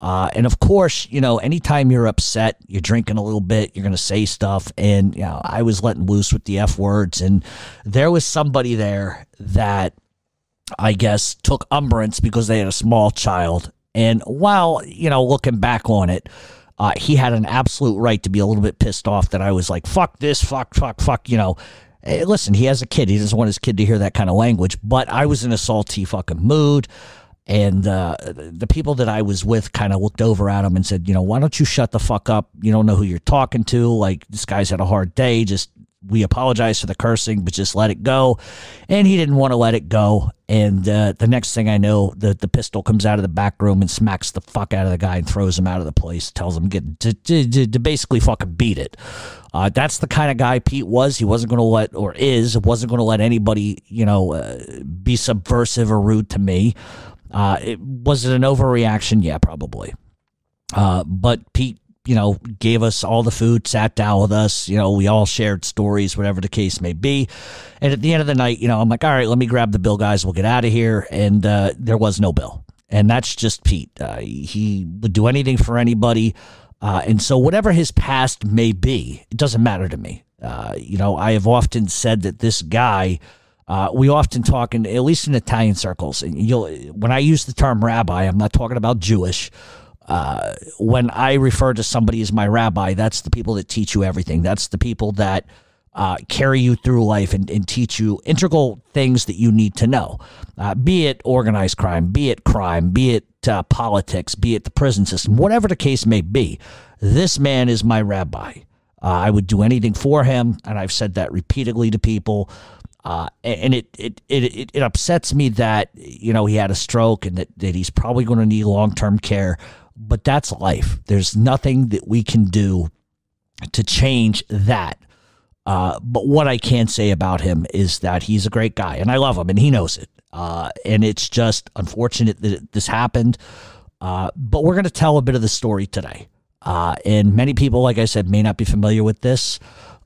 And of course, you know, anytime you're upset, you're drinking a little bit, you're going to say stuff. And, you know, I was letting loose with the F words. And there was somebody there that I guess took umbrance because they had a small child. And while, you know, looking back on it, he had an absolute right to be a little bit pissed off that I was like, fuck this, fuck, you know. Hey, listen, he has a kid. He doesn't want his kid to hear that kind of language. But I was in a salty fucking mood. And the people that I was with kind of looked over at him and said, you know, why don't you shut the fuck up? You don't know who you're talking to. Like, this guy's had a hard day. Just, we apologize for the cursing, but just let it go. And he didn't want to let it go. And the next thing I know, the pistol comes out of the back room and smacks the fuck out of the guy and throws him out of the place, tells him to basically fucking beat it. That's the kind of guy Pete was. He wasn't going to wasn't going to let anybody, you know, be subversive or rude to me. Was it an overreaction? Yeah, probably. But Pete, you know, gave us all the food, sat down with us, you know, we all shared stories, whatever the case may be. And at the end of the night, you know, I'm like, all right, let me grab the bill, guys. We'll get out of here. And there was no bill. And that's just Pete. He would do anything for anybody. And so whatever his past may be, it doesn't matter to me. You know, I have often said that this guy, we often talk, at least in Italian circles, and when I use the term rabbi, I'm not talking about Jewish. When I refer to somebody as my rabbi, that's the people that teach you everything. That's the people that carry you through life and teach you integral things that you need to know, be it organized crime, be it politics, be it the prison system, whatever the case may be. This man is my rabbi. I would do anything for him, and I've said that repeatedly to people. And it upsets me that, you know, he had a stroke and that he's probably going to need long-term care, but that's life. There's nothing that we can do to change that. But what I can say about him is that he's a great guy and I love him and he knows it. And it's just unfortunate that this happened. But we're going to tell a bit of the story today. And many people, like I said, may not be familiar with this.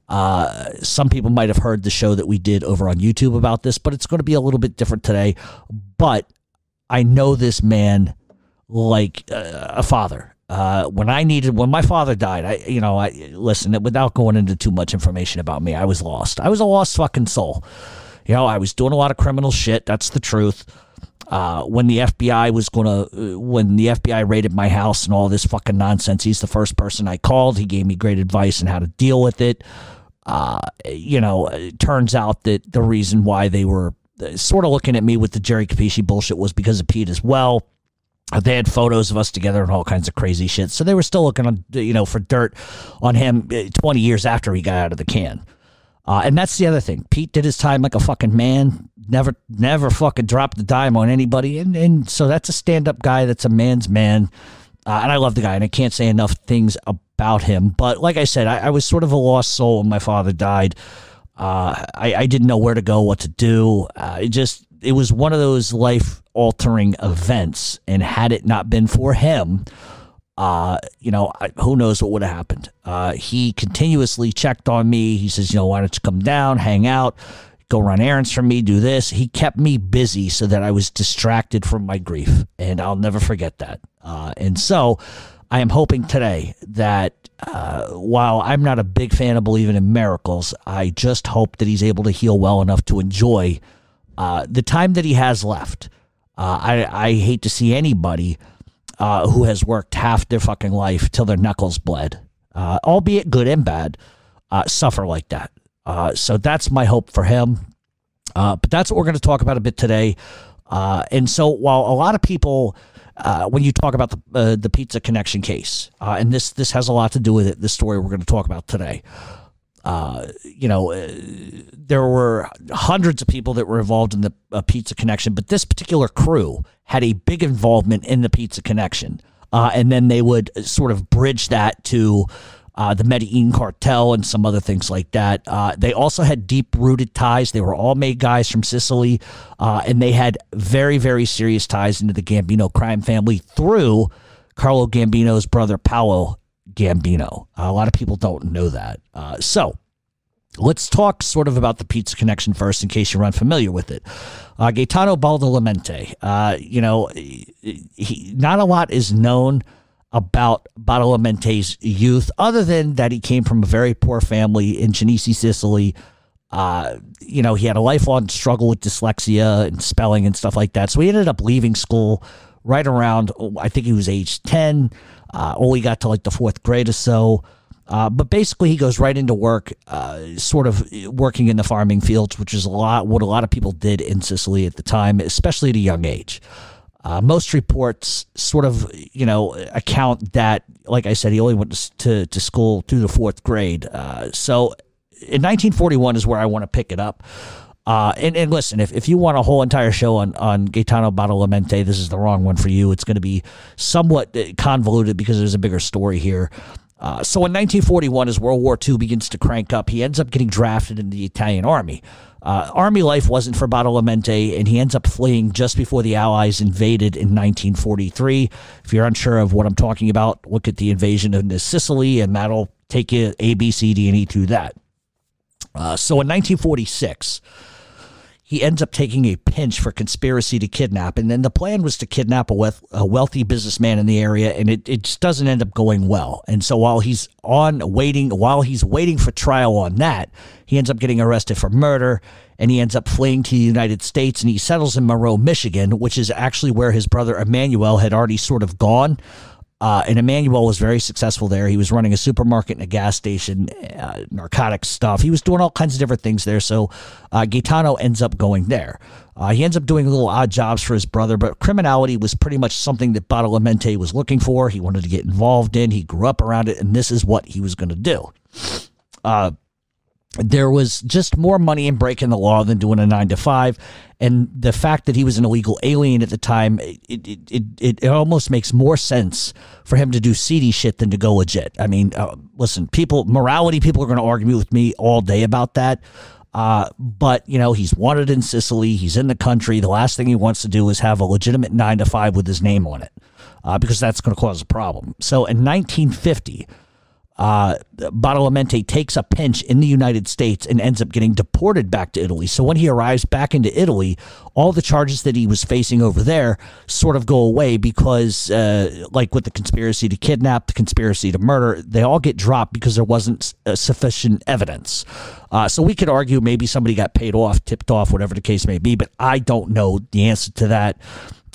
Some people might have heard the show that we did over on YouTube about this, but it's going to be a little bit different today. But I know this man like a father. When my father died, listen, without going into too much information about me, I was lost. I was a lost fucking soul. You know, I was doing a lot of criminal shit. That's the truth. When the FBI raided my house and all this fucking nonsense, he's the first person I called. He gave me great advice on how to deal with it. It turns out that the reason why they were sort of looking at me with the Jerry Capisci bullshit was because of Pete as well. They had photos of us together and all kinds of crazy shit. So they were still looking on, for dirt on him 20 years after he got out of the can. And that's the other thing. Pete did his time like a fucking man. Never fucking dropped a dime on anybody. And so that's a stand-up guy. That's a man's man. And I love the guy, and I can't say enough things about him. But like I said, I was sort of a lost soul when my father died. I didn't know where to go, what to do. It was one of those life-altering events. And had it not been for him, who knows what would have happened. He continuously checked on me. He says, why don't you come down, hang out, go run errands for me, do this. He kept me busy so that I was distracted from my grief, and I'll never forget that. And so I am hoping today that while I'm not a big fan of believing in miracles, I just hope that he's able to heal well enough to enjoy the time that he has left. I hate to see anybody who has worked half their fucking life till their knuckles bled, albeit good and bad, suffer like that. So that's my hope for him. But that's what we're going to talk about a bit today. And so while a lot of people, when you talk about the Pizza Connection case, and this has a lot to do with it, this story we're going to talk about today, there were hundreds of people that were involved in the Pizza Connection, but this particular crew had a big involvement in the Pizza Connection. And then they would sort of bridge that to the Medellin cartel and some other things like that. They also had deep-rooted ties. They were all made guys from Sicily, and they had very, very serious ties into the Gambino crime family through Carlo Gambino's brother, Paolo Gambino. A lot of people don't know that. So let's talk sort of about the Pizza Connection first, in case you're unfamiliar with it. Gaetano Badalamenti, not a lot is known about Badalamente's youth, other than that he came from a very poor family in Cinisi, Sicily. He had a lifelong struggle with dyslexia and spelling and stuff like that. So he ended up leaving school right around, I think he was age 10, only got to like the fourth grade or so. But basically he goes right into work, sort of working in the farming fields, which is what a lot of people did in Sicily at the time, especially at a young age. Most reports sort of, account that, like I said, he only went to school through the fourth grade. So in 1941 is where I want to pick it up. And listen, if you want a whole entire show on Gaetano Badalamente, this is the wrong one for you. It's going to be somewhat convoluted because there's a bigger story here. So in 1941, as World War II begins to crank up, he ends up getting drafted into the Italian army. Army life wasn't for Badalamente, and he ends up fleeing just before the Allies invaded in 1943. If you're unsure of what I'm talking about, look at the invasion into Sicily, and that'll take you A, B, C, D, and E through that. So in 1946, he ends up taking a pinch for conspiracy to kidnap, and then the plan was to kidnap a wealthy businessman in the area, and it just doesn't end up going well. And so while he's waiting for trial on that, he ends up getting arrested for murder, and he ends up fleeing to the United States, and he settles in Monroe, Michigan, which is actually where his brother Emmanuel had already sort of gone. And Emmanuel was very successful there. He was running a supermarket and a gas station, narcotics stuff. He was doing all kinds of different things there. So Gaetano ends up going there. He ends up doing little odd jobs for his brother, but criminality was pretty much something that Badalamente was looking for. He wanted to get involved in. He grew up around it, and this is what he was going to do. There was just more money in breaking the law than doing a 9-to-5. And the fact that he was an illegal alien at the time, it almost makes more sense for him to do seedy shit than to go legit. I mean, listen, morality people are going to argue with me all day about that. But, he's wanted in Sicily. He's in the country. The last thing he wants to do is have a legitimate 9-to-5 with his name on it, because that's going to cause a problem. So in 1950, Badalamente takes a pinch in the United States and ends up getting deported back to Italy. So when he arrives back into Italy, all the charges that he was facing over there sort of go away because, like with the conspiracy to kidnap, the conspiracy to murder, they all get dropped because there wasn't sufficient evidence. So we could argue maybe somebody got paid off, tipped off, whatever the case may be, but I don't know the answer to that.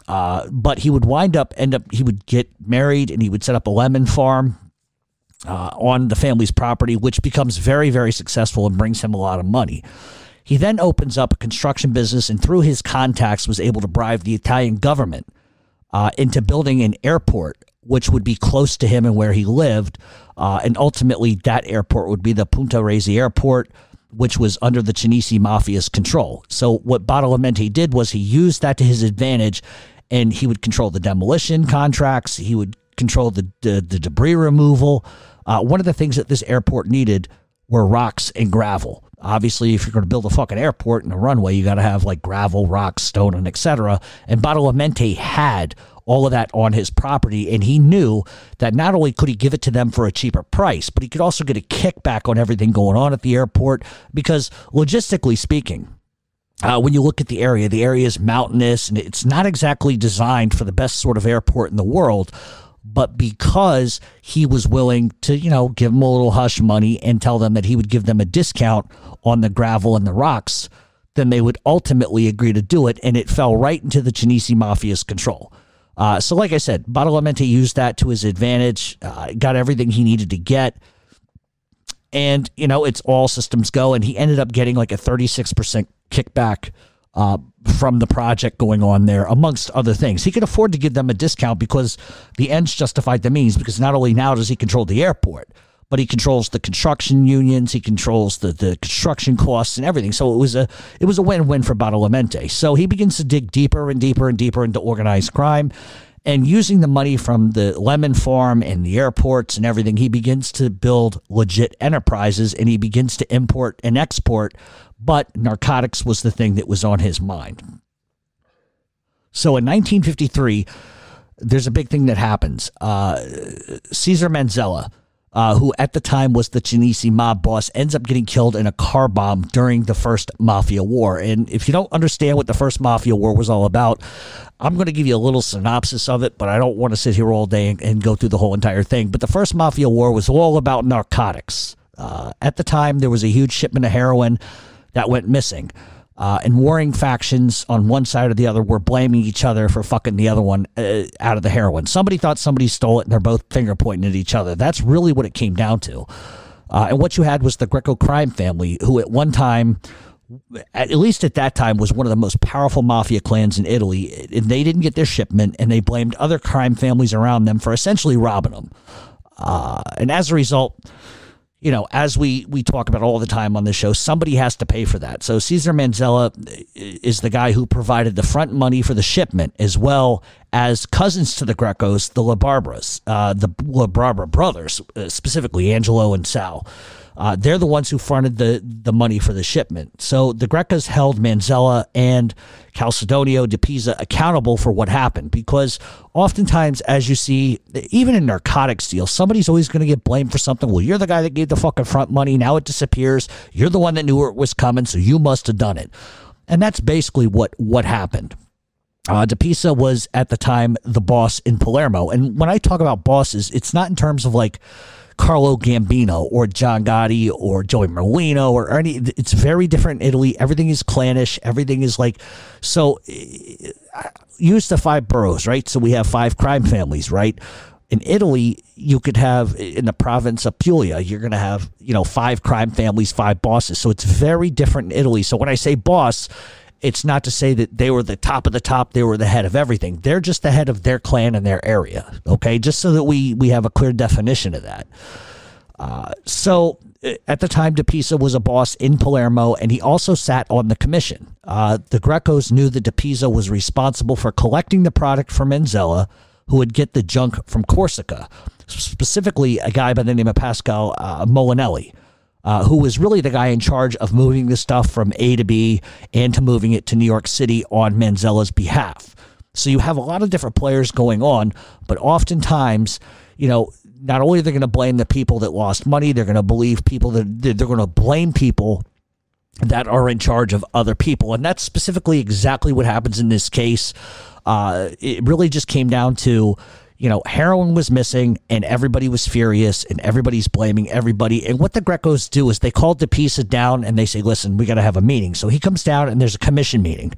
But he would he would get married, and he would set up a lemon farm on the family's property, which becomes very, very successful and brings him a lot of money. He then opens up a construction business, and through his contacts was able to bribe the Italian government into building an airport, which would be close to him and where he lived. And ultimately, that airport would be the Punta Resi Airport, which was under the Cinisi Mafia's control. So what Badalamente did was he used that to his advantage, and he would control the demolition contracts. He would control the debris removal. One of the things that this airport needed were rocks and gravel. Obviously, if you're going to build a fucking airport and a runway, you got to have like gravel, rocks, stone, and etc. And Badalamente had all of that on his property, and he knew that not only could he give it to them for a cheaper price, but he could also get a kickback on everything going on at the airport, because logistically speaking, when you look at the area is mountainous, and it's not exactly designed for the best sort of airport in the world. But because he was willing to, give them a little hush money and tell them that he would give them a discount on the gravel and the rocks, then they would ultimately agree to do it. And it fell right into the Cinisi Mafia's control. So like I said, Badalamente used that to his advantage, got everything he needed to get. And, it's all systems go. And he ended up getting like a 36% kickback from the project going on there, amongst other things. He could afford to give them a discount because the ends justified the means, because not only now does he control the airport, but he controls the construction unions, he controls the construction costs and everything. So it was a win-win for Badalamente. So he begins to dig deeper and deeper and deeper into organized crime, and using the money from the lemon farm and the airports and everything, he begins to build legit enterprises, and he begins to import and export. But narcotics was the thing that was on his mind. So in 1953, there's a big thing that happens. Cesar Manzella, who at the time was the Cinisi mob boss, ends up getting killed in a car bomb during the first Mafia War. And if you don't understand what the first Mafia War was all about, I'm going to give you a little synopsis of it, but I don't want to sit here all day and go through the whole entire thing. But the first Mafia War was all about narcotics. At the time, there was a huge shipment of heroin that went missing. And warring factions on one side or the other were blaming each other for fucking the other one out of the heroin. Somebody thought somebody stole it, and they're both finger pointing at each other. That's really what it came down to. And what you had was the Greco crime family, who at one time, at least at that time, was one of the most powerful mafia clans in Italy. And they didn't get their shipment, and they blamed other crime families around them for essentially robbing them. And as a result, you know, as we talk about all the time on this show, somebody has to pay for that. So Cesare Manzella is the guy who provided the front money for the shipment, as well as cousins to the Grecos, the La Barbara brothers, specifically Angelo and Sal. They're the ones who fronted the money for the shipment. So the Grecos held Manzella and Calcedonio de Pisa accountable for what happened, because oftentimes, as you see, even in narcotics deals, somebody's always going to get blamed for something. Well, you're the guy that gave the fucking front money. Now it disappears. You're the one that knew it was coming, so you must have done it. And that's basically what happened. De Pisa was, at the time, the boss in Palermo. And when I talk about bosses, it's not in terms of like Carlo Gambino or John Gotti or Joey Merlino or any. It's very different in Italy. Everything is clannish. Everything is like, so use the 5 boroughs, right? So we have 5 crime families, right? In Italy, you could have, in the province of Puglia, you're going to have, 5 crime families, 5 bosses. So it's very different in Italy. So when I say boss, it's not to say that they were the top of the top. They were the head of everything. They're just the head of their clan and their area. Okay. Just so that we have a clear definition of that. So at the time, De Pisa was a boss in Palermo, and he also sat on the commission. The Grecos knew that De Pisa was responsible for collecting the product from Manzella, who would get the junk from Corsica, specifically a guy by the name of Pascal Molinelli. Who was really the guy in charge of moving the stuff from A to B and to moving it to New York City on Manzella's behalf. So you have a lot of different players going on, but oftentimes, not only are they going to blame the people that lost money, they're going to believe people that they're going to blame people that are in charge of other people. And that's specifically exactly what happens in this case. It really just came down to, heroin was missing and everybody was furious and everybody's blaming everybody. And what the Grecos do is they call De Pisa down and they say, listen, we got to have a meeting. So he comes down and there's a commission meeting.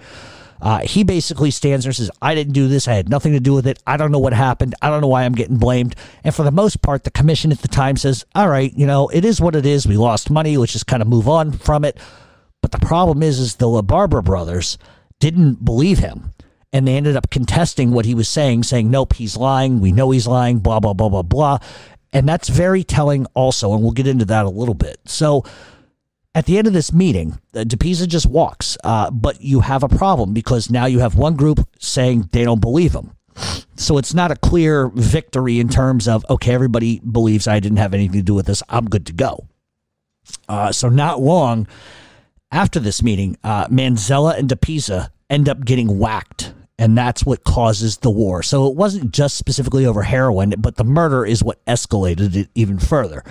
He basically stands there and says, I didn't do this. I had nothing to do with it. I don't know what happened. I don't know why I'm getting blamed. And for the most part, the commission at the time says, all right, it is what it is. We lost money. Let's just kind of move on from it. But the problem is the La Barbara brothers didn't believe him. And they ended up contesting what he was saying, nope, he's lying. We know he's lying, blah, blah, blah, blah, blah. And that's very telling also, and we'll get into that a little bit. So at the end of this meeting, De Pisa just walks, but you have a problem because now you have one group saying they don't believe him. So it's not a clear victory in terms of, okay, everybody believes I didn't have anything to do with this. I'm good to go. So not long after this meeting, Manzella and De Pisa end up getting whacked. And that's what causes the war. So it wasn't just specifically over heroin, but the murder is what escalated it even further.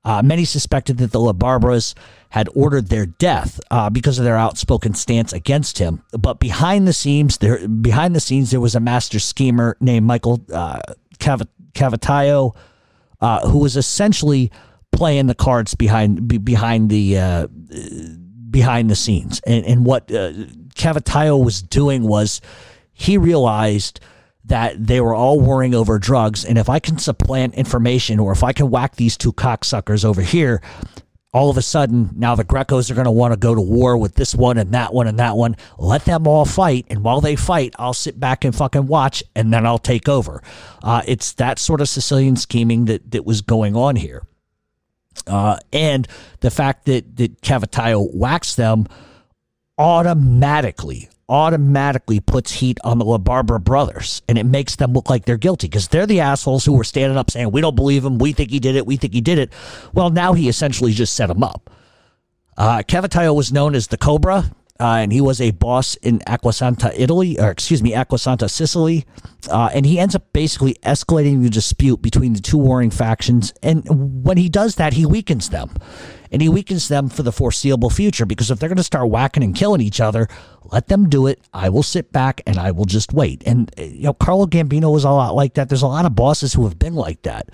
Many suspected that the La Barbaras had ordered their death because of their outspoken stance against him. But behind the scenes, there was a master schemer named Michael Cavataio, who was essentially playing the cards behind the scenes. And what Cavataio was doing was, he realized that they were all worrying over drugs, and if I can supplant information, or if I can whack these 2 cocksuckers over here, all of a sudden, now the Grecos are going to want to go to war with this one and that one and that one. Let them all fight, and while they fight, I'll sit back and fucking watch, and then I'll take over. It's that sort of Sicilian scheming that was going on here. And the fact that Cavataio whacks them automatically puts heat on the La Barbara brothers, and it makes them look like they're guilty because they're the assholes who were standing up saying, we don't believe him. We think he did it. Well, now he essentially just set him up. Cavataio was known as the Cobra. and he was a boss in Acquasanta, Acquasanta, Sicily. And he ends up basically escalating the dispute between the two warring factions. And when he does that, he weakens them. And he weakens them for the foreseeable future, because if they're going to start whacking and killing each other, let them do it. I will sit back and I will just wait. And, Carlo Gambino was a lot like that. There's a lot of bosses who have been like that.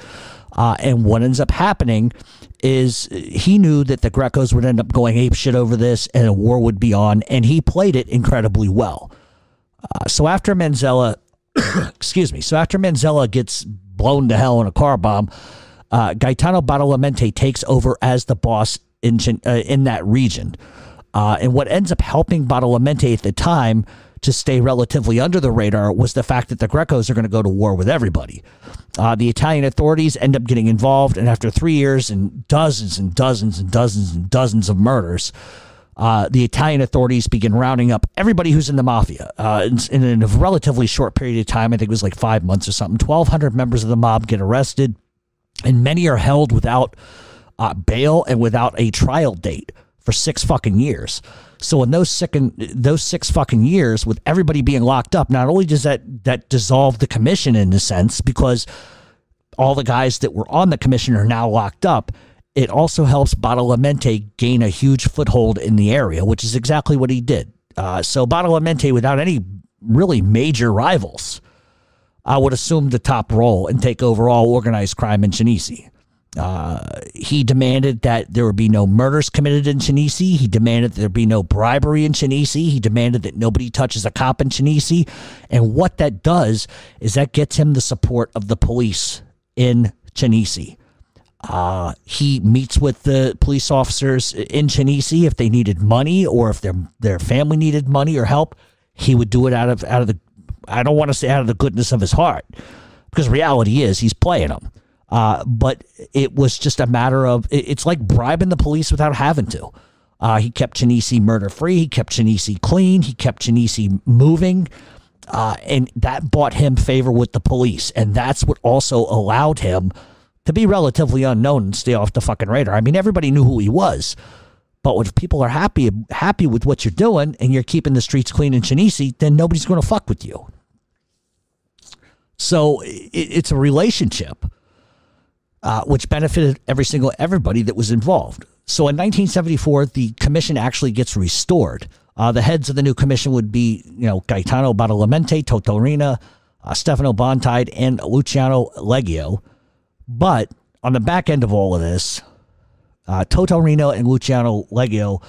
And what ends up happening is he knew that the Grecos would end up going apeshit over this and a war would be on, and he played it incredibly well. So after Manzella, after Manzella gets blown to hell in a car bomb, Gaetano Badalamenti takes over as the boss in that region. And what ends up helping Badalamenti at the time to stay relatively under the radar was the fact that the Grecos are going to go to war with everybody. The Italian authorities end up getting involved, and after 3 years and dozens and dozens and dozens and dozens of murders, the Italian authorities begin rounding up everybody who's in the mafia. In a relatively short period of time, I think it was like 5 months or something, 1,200 members of the mob get arrested, and many are held without bail and without a trial date for 6 fucking years. So in those 6 fucking years, with everybody being locked up, not only does that dissolve the commission in a sense, because all the guys that were on the commission are now locked up, it also helps Badalamenti gain a huge foothold in the area, which is exactly what he did. So Badalamenti, without any really major rivals, would assume the top role and take over all organized crime in Cinisi. He demanded that there would be no murders committed in Cinisi. He demanded that there be no bribery in Cinisi. He demanded that nobody touches a cop in Cinisi. And what that does is that gets him the support of the police in Cinisi. He meets with the police officers in Cinisi if they needed money, or if their family needed money or help. He would do it out of the, I don't want to say out of the goodness of his heart, because reality is he's playing them. But it was just a matter of, it's like bribing the police without having to. He kept Cinisi murder-free. He kept Cinisi clean. He kept Cinisi moving. And that bought him favor with the police. And that's what also allowed him to be relatively unknown and stay off the fucking radar. I mean, everybody knew who he was. But if people are happy with what you're doing and you're keeping the streets clean in Cinisi, then nobody's going to fuck with you. So it's a relationship. Which benefited everybody that was involved. So in 1974, the commission actually gets restored. The heads of the new commission would be, Gaetano Badalamenti, Toto Riina, Stefano Bontide, and Luciano Leggio. But on the back end of all of this, Toto Riina and Luciano Leggio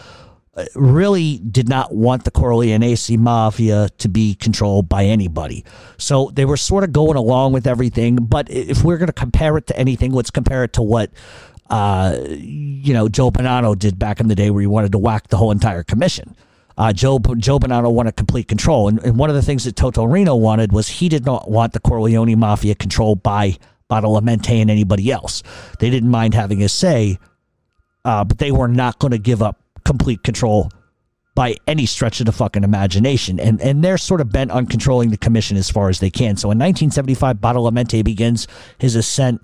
really did not want the Corleone mafia to be controlled by anybody. So they were sort of going along with everything. But if we're going to compare it to anything, let's compare it to what, Joe Bonanno did back in the day, where he wanted to whack the whole entire commission. Joe Bonanno wanted complete control. And one of the things that Toto Riina wanted was he did not want the Corleone mafia controlled by Badalamenti and anybody else. They didn't mind having a say, but they were not going to give up complete control by any stretch of the fucking imagination. And they're sort of bent on controlling the commission as far as they can. So in 1975, Badalamenti begins his ascent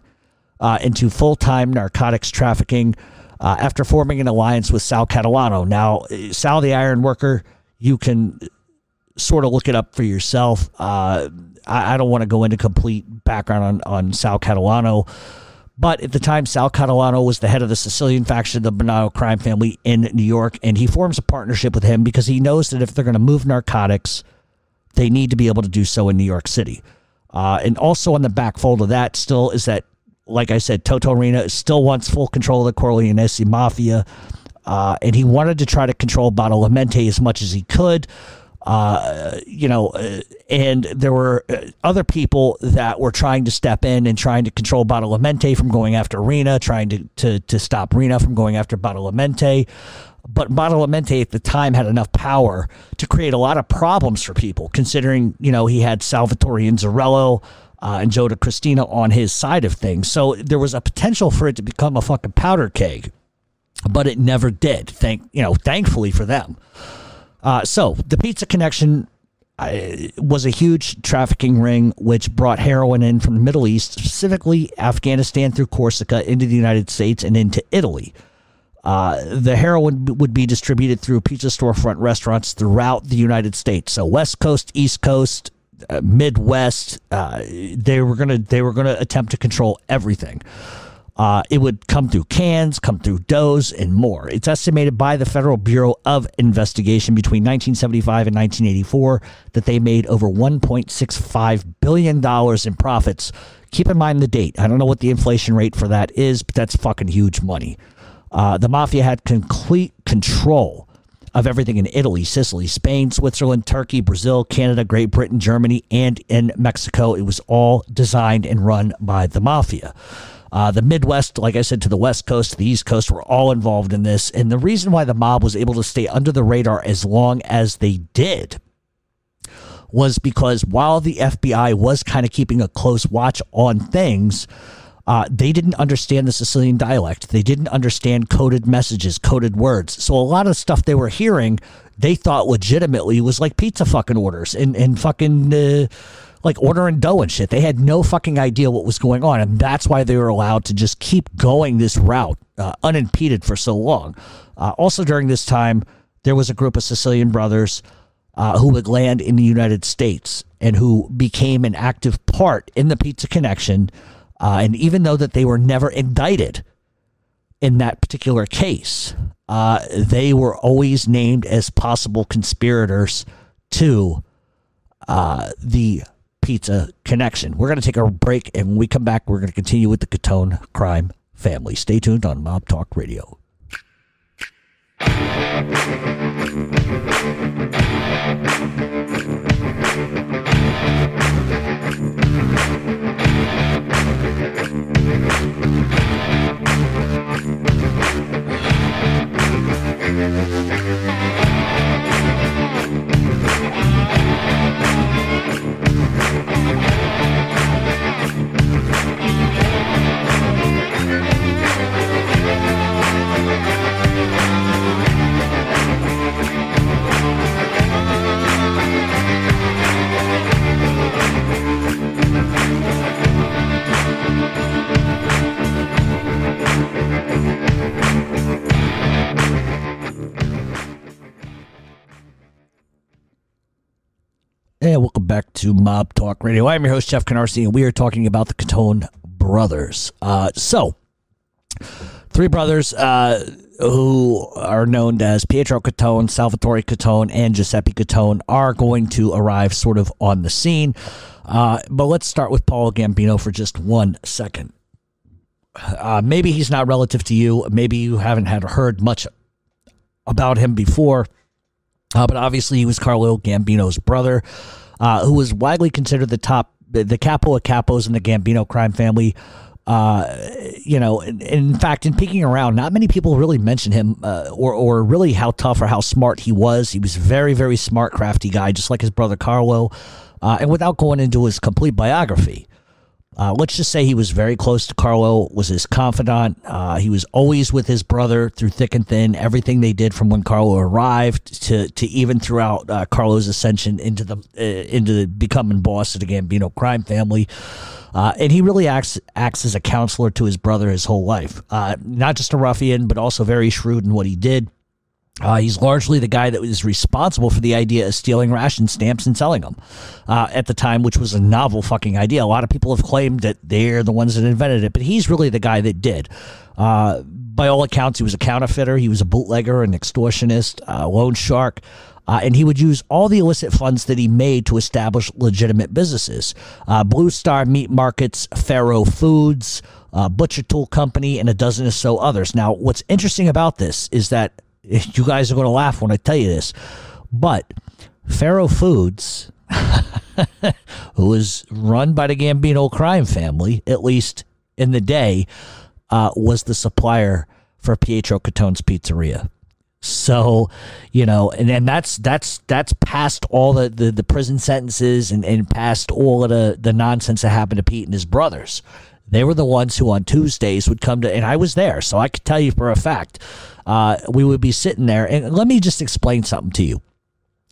into full-time narcotics trafficking after forming an alliance with Sal Catalano. Now, Sal the Iron Worker, you can sort of look it up for yourself. I don't want to go into complete background on Sal Catalano. But at the time, Sal Catalano was the head of the Sicilian faction of the Bonanno crime family in New York, and he forms a partnership with him because he knows that if they're going to move narcotics, they need to be able to do so in New York City. And also on the back fold of that still is that, like I said, Toto Riina still wants full control of the Corleone mafia, and he wanted to try to control Badalamenti as much as he could. And there were other people that were trying to step in and trying to control Badalamenti from going after Riina, trying to stop Riina from going after Badalamenti. But Badalamenti at the time had enough power to create a lot of problems for people, considering, he had Salvatore Inzarello and Joe DeCristina on his side of things. So there was a potential for it to become a fucking powder keg, but it never did. Thankfully for them. So the Pizza Connection was a huge trafficking ring which brought heroin in from the Middle East, specifically Afghanistan through Corsica, into the United States and into Italy. The heroin would be distributed through pizza storefront restaurants throughout the United States. So West Coast, East Coast, Midwest, they were gonna attempt to control everything. It would come through cans, come through doughs, and more. It's estimated by the Federal Bureau of Investigation between 1975 and 1984 that they made over $1.65 billion in profits. Keep in mind the date. I don't know what the inflation rate for that is, but that's fucking huge money. The mafia had complete control of everything in Italy, Sicily, Spain, Switzerland, Turkey, Brazil, Canada, Great Britain, Germany, and in Mexico. It was all designed and run by the mafia. The Midwest, like I said, to the West Coast, to the East Coast, were all involved in this. And the reason why the mob was able to stay under the radar as long as they did was because while the FBI was kind of keeping a close watch on things, they didn't understand the Sicilian dialect. They didn't understand coded messages, coded words. So a lot of stuff they were hearing, they thought legitimately was like pizza fucking orders and fucking like ordering dough and shit. They had no fucking idea what was going on. And that's why they were allowed to just keep going this route unimpeded for so long. Also during this time, there was a group of Sicilian brothers who would land in the United States and who became an active part in the Pizza Connection. And even though that they were never indicted in that particular case, they were always named as possible conspirators to the Pizza Connection. We're going to take a break, and when we come back, we're going to continue with the Cottone crime family. Stay tuned on Mob Talk Radio. And welcome back to Mob Talk Radio. I'm your host, Jeff Canarsie, and we are talking about the Cottone brothers. So, three brothers who are known as Pietro Cottone, Salvatore Cottone, and Guiseppe Cottone are going to arrive sort of on the scene. But let's start with Paolo Gambino for just 1 second. Maybe he's not relative to you. Maybe you haven't heard much about him before. But obviously he was Carlo Gambino's brother, who was widely considered the capo of capos in the Gambino crime family. In fact, in peeking around, not many people really mention him or really how tough or how smart he was. He was very, very smart, crafty guy, just like his brother Carlo. And without going into his complete biography, let's just say he was very close to Carlo, was his confidant. He was always with his brother through thick and thin. Everything they did from when Carlo arrived to even throughout Carlo's ascension into becoming boss of the Gambino crime family. And he really acts as a counselor to his brother his whole life. Not just a ruffian, but also very shrewd in what he did. He's largely the guy that was responsible for the idea of stealing ration stamps and selling them at the time, which was a novel fucking idea. A lot of people have claimed that they're the ones that invented it, but he's really the guy that did. By all accounts, he was a counterfeiter. He was a bootlegger, an extortionist, loan shark. And he would use all the illicit funds that he made to establish legitimate businesses. Blue Star Meat Markets, Faro Foods, Butcher Tool Company, and a dozen or so others. Now, what's interesting about this is that you guys are going to laugh when I tell you this, but Faro Foods, who was run by the Gambino crime family, at least in the day, was the supplier for Pietro Cottone's pizzeria. So, and that's past all the prison sentences and past all of the nonsense that happened to Pete and his brothers. They were the ones who on Tuesdays would come to, and I was there, so I could tell you for a fact, we would be sitting there. And let me just explain something to you.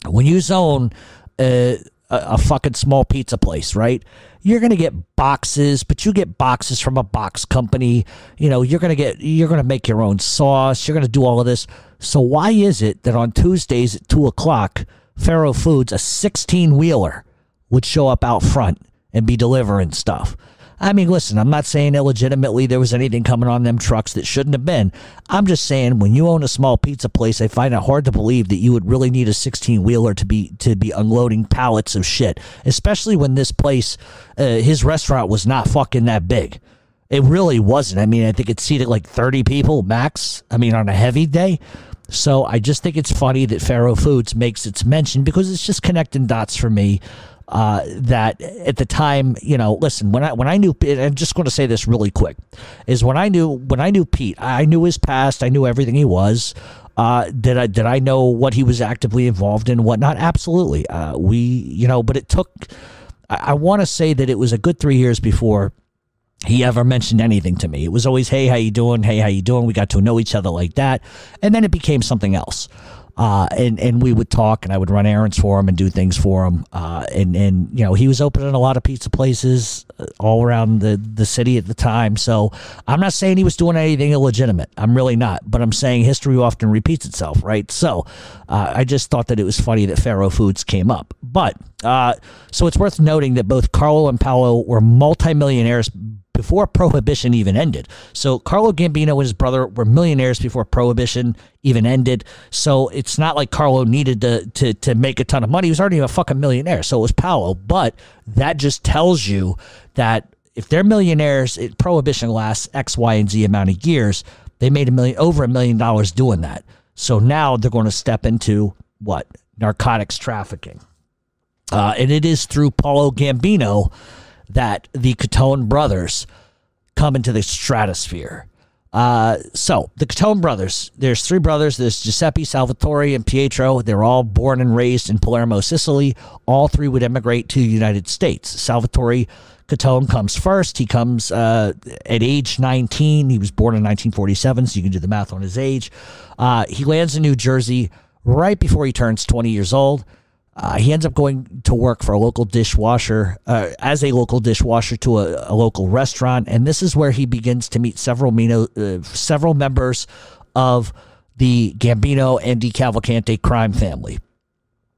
When you zone a a fucking small pizza place, right? You're going to get boxes, but you get boxes from a box company. You're going to make your own sauce. You're going to do all of this. So why is it that on Tuesdays at 2:00, Faro Foods, a 16-wheeler, would show up out front and be delivering stuff? I mean, listen, I'm not saying illegitimately there was anything coming on them trucks that shouldn't have been. I'm just saying when you own a small pizza place, I find it hard to believe that you would really need a 16-wheeler to be unloading pallets of shit, especially when this place, his restaurant was not fucking that big. It really wasn't. I mean, I think it seated like 30 people max, I mean, on a heavy day. So I just think it's funny that Faro Foods makes its mention because it's just connecting dots for me. That at the time, listen, when I knew, and I'm just going to say this really quick, is when I knew Pete, I knew his past, I knew everything he was. Did I know what he was actively involved in and whatnot? Absolutely. But it took, I want to say that it was a good 3 years before he ever mentioned anything to me. It was always, hey, how you doing? Hey, how you doing? We got to know each other like that. And then it became something else. And we would talk, and I would run errands for him and do things for him. He was opening a lot of pizza places all around the city at the time. So I'm not saying he was doing anything illegitimate. I'm really not. But I'm saying history often repeats itself, right? So I just thought that it was funny that Faro Foods came up. But so it's worth noting that both Carlo and Paolo were multimillionaires before Prohibition even ended. So Carlo Gambino and his brother were millionaires before Prohibition even ended. So it's not like Carlo needed to make a ton of money. He was already a fucking millionaire. So it was Paolo. But that just tells you that if they're millionaires, Prohibition lasts X, Y, and Z amount of years. They made over $1 million doing that. So now they're going to step into what? Narcotics trafficking. And it is through Paolo Gambino that the Cottone brothers come into the stratosphere. So the Cottone brothers, there's three brothers. There's Giuseppe, Salvatore, and Pietro. They're all born and raised in Palermo, Sicily. All three would emigrate to the United States. Salvatore Cottone comes first. He comes at age 19. He was born in 1947, so you can do the math on his age. He lands in New Jersey right before he turns 20 years old. He ends up going to work for a local dishwasher, as a local dishwasher to a local restaurant. And this is where he begins to meet several members of the Gambino and Di Cavalcante crime family.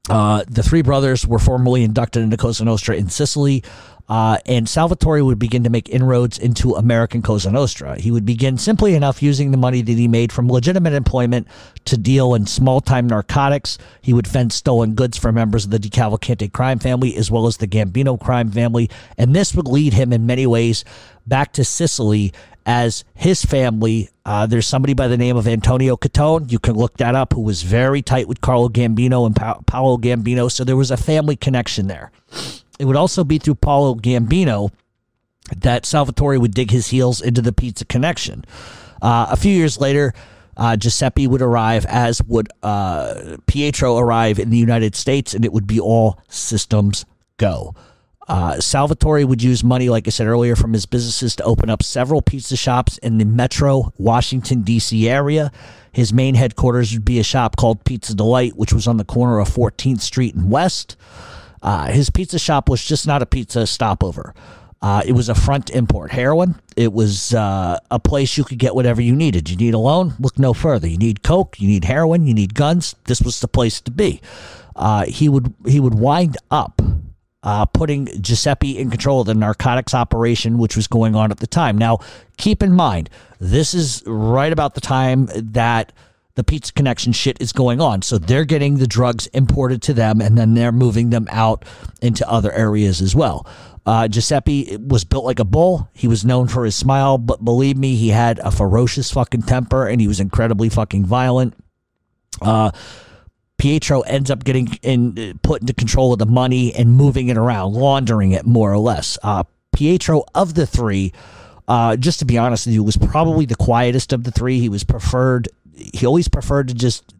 The three brothers were formerly inducted into Cosa Nostra in Sicily, and Salvatore would begin to make inroads into American Cosa Nostra. He would begin simply enough using the money that he made from legitimate employment to deal in small-time narcotics. He would fence stolen goods for members of the Di Cavalcante crime family as well as the Gambino crime family, and this would lead him in many ways back to Sicily as his family. There's somebody by the name of Antonio Cottone. You can look that up, who was very tight with Carlo Gambino and Paolo Gambino. So there was a family connection there. It would also be through Paolo Gambino that Salvatore would dig his heels into the pizza connection. A few years later, Giuseppe would arrive, as would Pietro arrive in the United States, and it would be all systems go. Salvatore would use money, like I said earlier, from his businesses to open up several pizza shops in the metro Washington, D.C. area. His main headquarters would be a shop called Pizza Delight, which was on the corner of 14th Street and West. His pizza shop was just not a pizza stopover. It was a front to import heroin. It was a place you could get whatever you needed. You need a loan? Look no further. You need coke, you need heroin, you need guns. This was the place to be. He would wind up putting Giuseppe in control of the narcotics operation, which was going on at the time. Now, keep in mind, this is right about the time that the pizza connection shit is going on. So they're getting the drugs imported to them, and then they're moving them out into other areas as well. Giuseppe was built like a bull. He was known for his smile, but believe me, he had a ferocious fucking temper, and he was incredibly fucking violent. Pietro ends up getting put into control of the money and moving it around, laundering it more or less. Pietro, of the three, just to be honest with you, was probably the quietest of the three. He always preferred to just,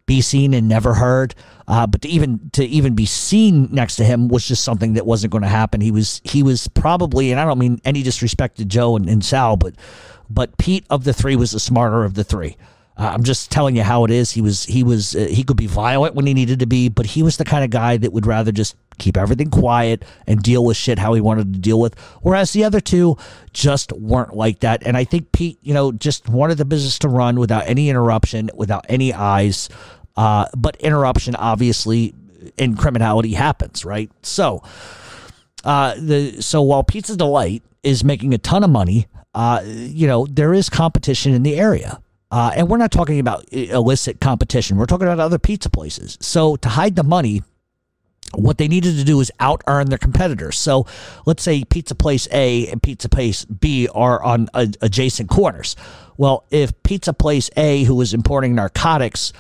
be seen and never heard. But to even be seen next to him was just something that wasn't going to happen. He was probably, and I don't mean any disrespect to Joe and Sal, but Pete of the three was the smarter of the three. I'm just telling you how it is. He could be violent when he needed to be, but he was the kind of guy that would rather just keep everything quiet and deal with shit how he wanted to deal with. Whereas the other two just weren't like that. And I think Pete, just wanted the business to run without any interruption, without any eyes. But interruption, obviously, in criminality happens, right? So, while Pizza Delight is making a ton of money, there is competition in the area. And we're not talking about illicit competition. We're talking about other pizza places. So to hide the money, what they needed to do is out-earn their competitors. So let's say Pizza Place A and Pizza Place B are on adjacent corners. Well, if Pizza Place A, who is importing narcotics,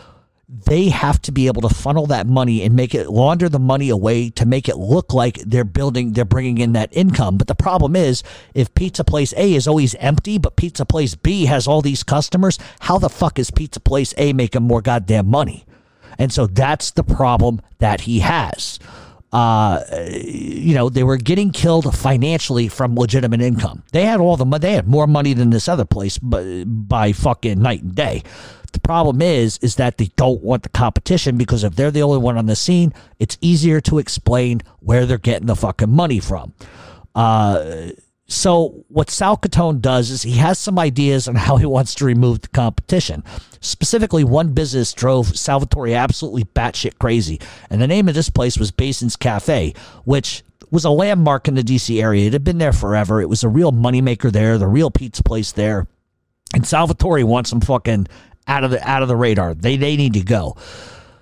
they have to be able to funnel that money and launder the money away to make it look like they're bringing in that income. But the problem is, if Pizza Place A is always empty, but Pizza Place B has all these customers, how the fuck is Pizza Place A making more goddamn money? And so that's the problem that he has. They were getting killed financially from legitimate income. They had all the money. They had more money than this other place by fucking night and day. The problem is that they don't want the competition, because if they're the only one on the scene, it's easier to explain where they're getting the fucking money from. So what Sal Cottone does is he has some ideas on how he wants to remove the competition. Specifically, one business drove Salvatore absolutely batshit crazy, and the name of this place was Basin's Cafe, which was a landmark in the D.C. area. It had been there forever. It was a real moneymaker there, the real pizza place there, and Salvatore wants them fucking out of the radar. They need to go.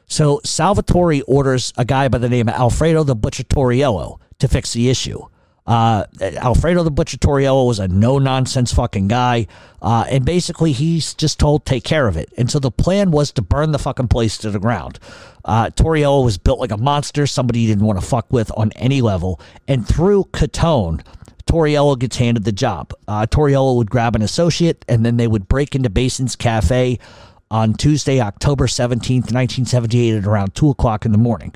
So Salvatore orders a guy by the name of Alfredo the Butcher Torriello to fix the issue. Alfredo the Butcher Torriello was a no-nonsense fucking guy, and basically he's just told, take care of it. And so the plan was to burn the fucking place to the ground. Torriello was built like a monster, somebody he didn't want to fuck with on any level, and through Cottone, Torriello gets handed the job. Torriello would grab an associate, and then they would break into Basin's Cafe on Tuesday, October 17th, 1978 at around 2 o'clock in the morning.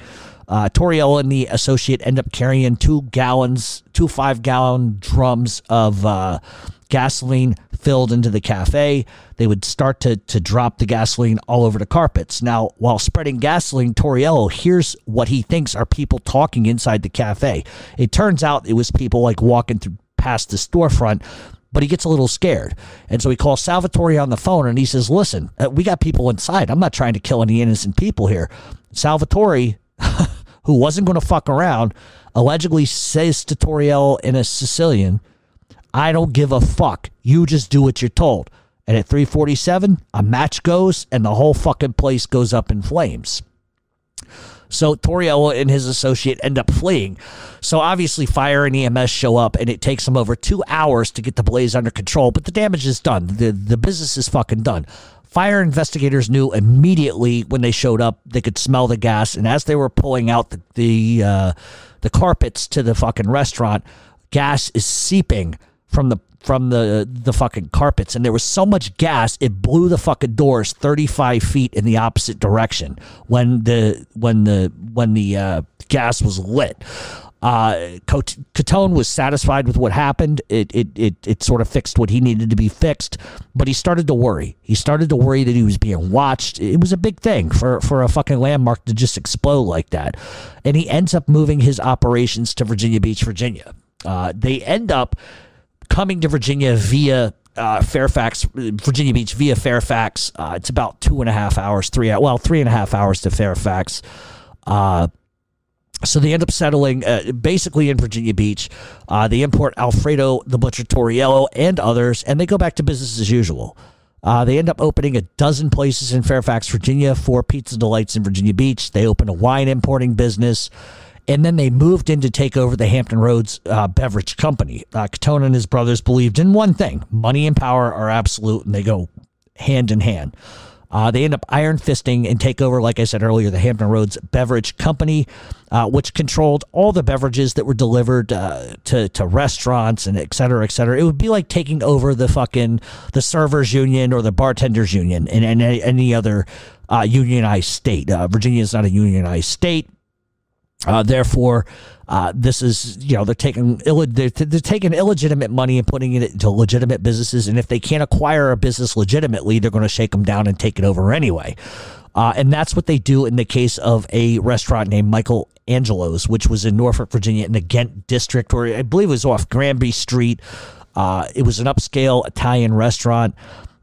Torriello and the associate end up carrying 2 5-gallon drums of gasoline filled into the cafe. They would start to drop the gasoline all over the carpets. Now, while spreading gasoline, Torriello hears what he thinks are people talking inside the cafe. It turns out it was people like walking through past the storefront, but he gets a little scared. And so he calls Salvatore on the phone and he says, listen, we got people inside. I'm not trying to kill any innocent people here. Salvatore, who wasn't going to fuck around, allegedly says to Torriello in a Sicilian, I don't give a fuck. You just do what you're told. And at 3:47, a match goes and the whole fucking place goes up in flames. So Torriello and his associate end up fleeing. So obviously fire and EMS show up, and it takes them over 2 hours to get the blaze under control, but the damage is done. The business is fucking done. Fire investigators knew immediately when they showed up. They could smell the gas, and as they were pulling out the carpets to the fucking restaurant, gas is seeping from the fucking carpets, and there was so much gas it blew the fucking doors 35 feet in the opposite direction when the gas was lit. Cottone was satisfied with what happened. It sort of fixed what he needed to be fixed, but he started to worry. He started to worry that he was being watched. It was a big thing for a fucking landmark to just explode like that. And he ends up moving his operations to Virginia Beach, Virginia. They end up coming to Virginia via Fairfax, Virginia Beach via Fairfax. It's about 2.5 hours, 3.5 hours to Fairfax. So they end up settling basically in Virginia Beach. They import Alfredo the Butcher Torriello and others, and they go back to business as usual. They end up opening a dozen places in Fairfax, Virginia, 4 Pizza Delights in Virginia Beach. They open a wine importing business, and then they moved in to take over the Hampton Roads Beverage Company. Cottone and his brothers believed in one thing: money and power are absolute, and they go hand in hand. They end up iron fisting and take over, like I said earlier, the Hampton Roads Beverage Company, which controlled all the beverages that were delivered to restaurants and et cetera, et cetera. It would be like taking over the servers union or the bartenders union in any other unionized state. Virginia is not a unionized state. Therefore, this is, they're taking illegitimate money and putting it into legitimate businesses. And if they can't acquire a business legitimately, they're going to shake them down and take it over anyway. And that's what they do in the case of a restaurant named Michael Angelo's, which was in Norfolk, Virginia, in the Ghent district, or I believe it was off Granby Street. It was an upscale Italian restaurant.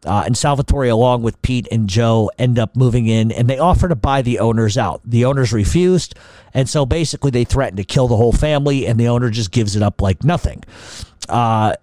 And Salvatore, along with Pete and Joe, end up moving in, and they offer to buy the owners out. The owners refused, and so basically they threatened to kill the whole family, and the owner just gives it up like nothing. So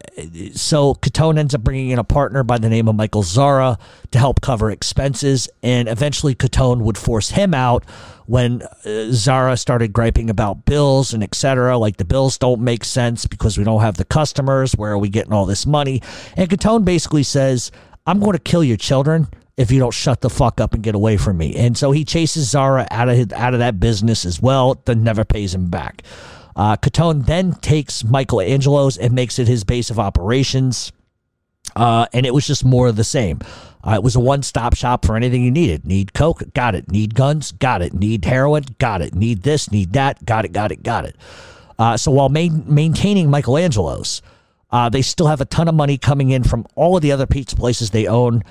Cottone ends up bringing in a partner by the name of Michael Zara to help cover expenses, and eventually Cottone would force him out when Zara started griping about bills and etc. Like, the bills don't make sense because we don't have the customers. Where are we getting all this money? And Cottone basically says, I'm going to kill your children if you don't shut the fuck up and get away from me. And so he chases Zara out of that business as well, then never pays him back. Cottone then takes Michael Angelo's and makes it his base of operations. And it was just more of the same. It was a one-stop shop for anything you needed. Need coke? Got it. Need guns? Got it. Need heroin? Got it. Need this? Need that? Got it. So while maintaining Michael Angelo's, they still have a ton of money coming in from all of the other pizza places they own,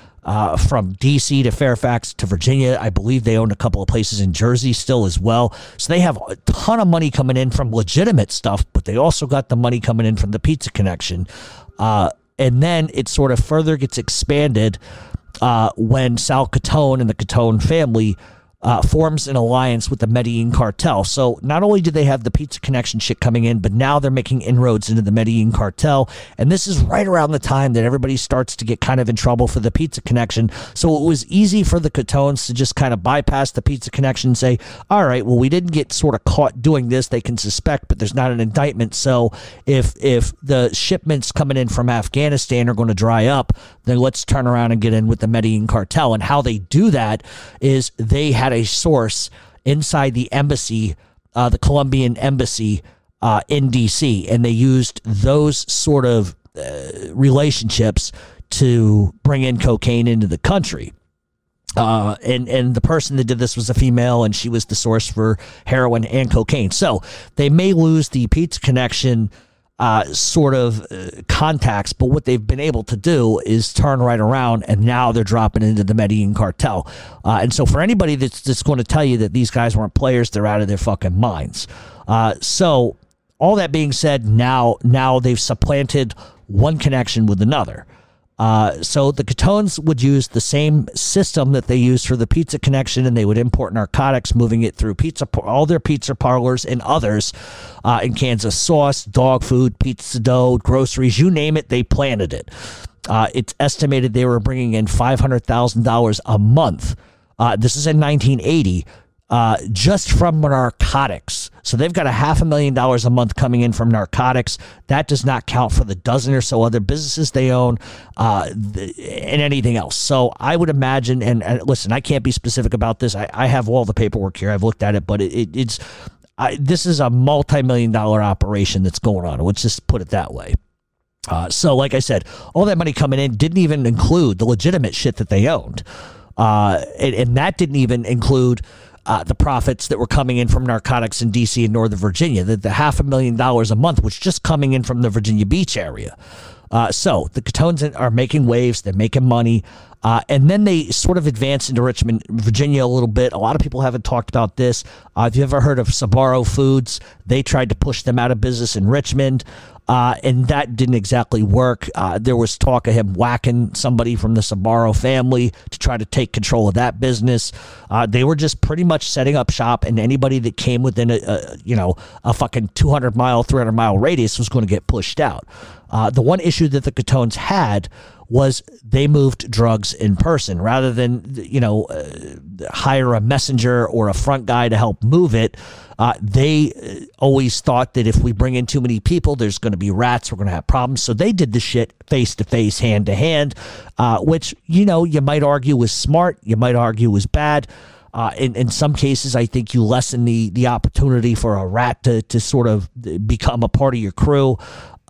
from D.C. to Fairfax to Virginia. I believe they own a couple of places in Jersey still as well. So they have a ton of money coming in from legitimate stuff, but they also got the money coming in from the pizza connection. And then it sort of further gets expanded when Sal Cottone and the Cottone family forms an alliance with the Medellin cartel. So not only do they have the pizza connection shit coming in, but now they're making inroads into the Medellin cartel. And this is right around the time that everybody starts to get kind of in trouble for the pizza connection. So it was easy for the Cottones to just kind of bypass the pizza connection and say, all right, well, we didn't get sort of caught doing this. They can suspect, but there's not an indictment. So if the shipments coming in from Afghanistan are going to dry up, then let's turn around and get in with the Medellin cartel. And how they do that is they had a source inside the embassy, the Colombian embassy in D.C., and they used those sort of relationships to bring in cocaine into the country. And the person that did this was a female, and she was the source for heroin and cocaine. So they may lose the pizza connection contacts, but what they've been able to do is turn right around, and now they're dropping into the Medellin cartel. And so for anybody that's going to tell you that these guys weren't players, they're out of their fucking minds. So all that being said, now they've supplanted one connection with another. So the Cottones would use the same system that they used for the pizza connection, and they would import narcotics, moving it through all their pizza parlors and others in cans of sauce, dog food, pizza dough, groceries, you name it, they planted it. It's estimated they were bringing in $500,000 a month. This is in 1980. Just from narcotics. So they've got $500,000 a month coming in from narcotics. That does not count for the dozen or so other businesses they own, and anything else. So I would imagine, and listen, I can't be specific about this. I have all the paperwork here. I've looked at it, but this is a multi-million-dollar operation that's going on. Let's just put it that way. So like I said, all that money coming in didn't even include the legitimate shit that they owned. And that didn't even include the profits that were coming in from narcotics in D.C. and Northern Virginia. The $500,000 a month was just coming in from the Virginia Beach area. So the Cottones are making waves. They're making money. And then they sort of advance into Richmond, Virginia a little bit. A lot of people haven't talked about this. Have you ever heard of Sbarro Foods? They tried to push them out of business in Richmond. And that didn't exactly work. There was talk of him whacking somebody from the Sbarro family to try to take control of that business. They were just pretty much setting up shop, and anybody that came within a fucking 200-mile, 300-mile radius was going to get pushed out. The one issue that the Cottones had was they moved drugs in person rather than, hire a messenger or a front guy to help move it. They always thought that if we bring in too many people, there's going to be rats. We're going to have problems. So they did the shit face to face, hand to hand, which, you might argue was smart. You might argue was bad. In some cases, I think you lessen the opportunity for a rat to sort of become a part of your crew.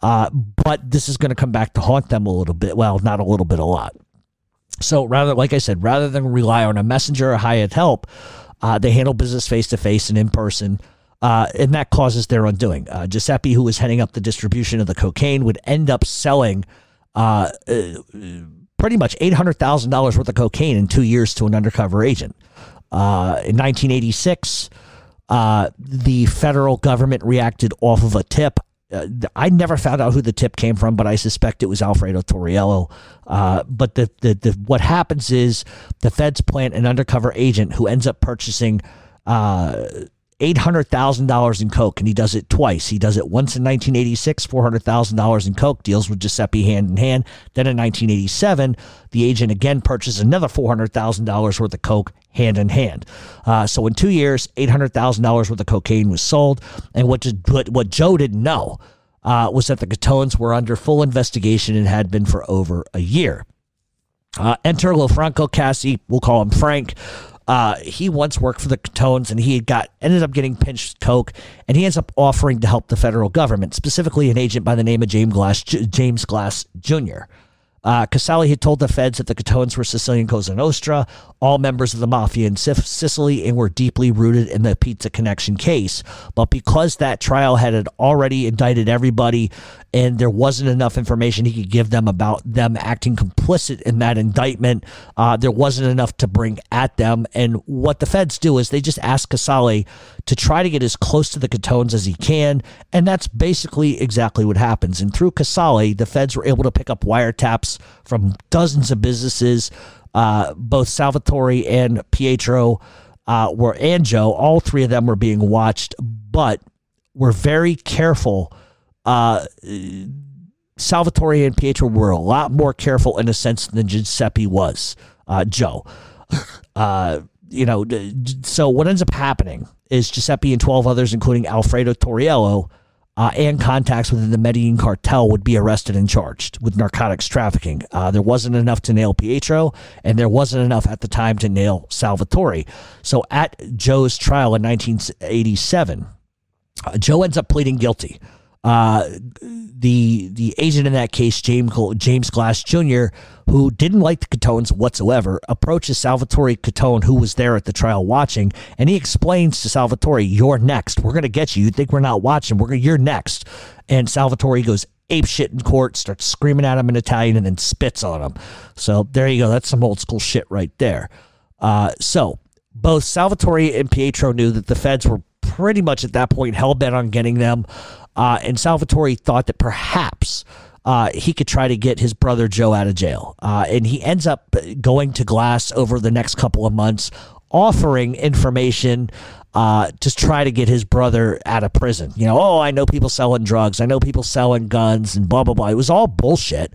But this is going to come back to haunt them a little bit. Well, not a little bit, a lot. So rather than rely on a messenger or hired help, they handle business face to face and in person. and that causes their undoing. Giuseppe, who was heading up the distribution of the cocaine, would end up selling pretty much $800,000 worth of cocaine in 2 years to an undercover agent. In 1986, the federal government reacted off of a tip. I never found out who the tip came from, but I suspect it was Alfredo Torriello. But what happens is the feds plant an undercover agent who ends up purchasing $800,000 in coke, and he does it twice. He does it once in 1986, $400,000 in coke, deals with Giuseppe hand in hand. Then in 1987, the agent again purchases another $400,000 worth of coke hand in hand. So in 2 years, $800,000 worth of cocaine was sold. And what Joe didn't know was that the Cottones were under full investigation and had been for over a year. Enter Lofranco Cassi, we'll call him Frank. He once worked for the Cottones, and he ended up getting pinched coke, and he ends up offering to help the federal government, specifically an agent by the name of James Glass Jr. Casali had told the feds that the Cottones were Sicilian Cosa Nostra, all members of the mafia in Sicily, and were deeply rooted in the Pizza Connection case. But because that trial had already indicted everybody, and there wasn't enough information he could give them about them acting complicit in that indictment, there wasn't enough to bring at them. And what the feds do is they just ask Casale to try to get as close to the Cottones as he can, and that's basically exactly what happens. And through Casale, the feds were able to pick up wiretaps from dozens of businesses. Both Salvatore and Pietro and Joe, all three of them were being watched, but were very careful. Salvatore and Pietro were a lot more careful in a sense than Giuseppe was. Joe. So what ends up happening is Giuseppe and 12 others, including Alfredo Torriello, and contacts within the Medellin cartel, would be arrested and charged with narcotics trafficking. There wasn't enough to nail Pietro, and there wasn't enough at the time to nail Salvatore. So at Joe's trial in 1987, Joe ends up pleading guilty. The agent in that case, James Glass Jr., who didn't like the Cottones whatsoever, approaches Salvatore Cottone, who was there at the trial watching, and he explains to Salvatore, "You're next. We're going to get you. You think we're not watching? You're next." And Salvatore goes apeshit in court, starts screaming at him in Italian, and then spits on him. So there you go. That's some old school shit right there. So both Salvatore and Pietro knew that the feds were pretty much at that point hell-bent on getting them. And Salvatore thought that perhaps he could try to get his brother Joe out of jail. And he ends up going to Glass over the next couple of months, offering information to try to get his brother out of prison. I know people selling drugs. I know people selling guns and blah, blah, blah. It was all bullshit.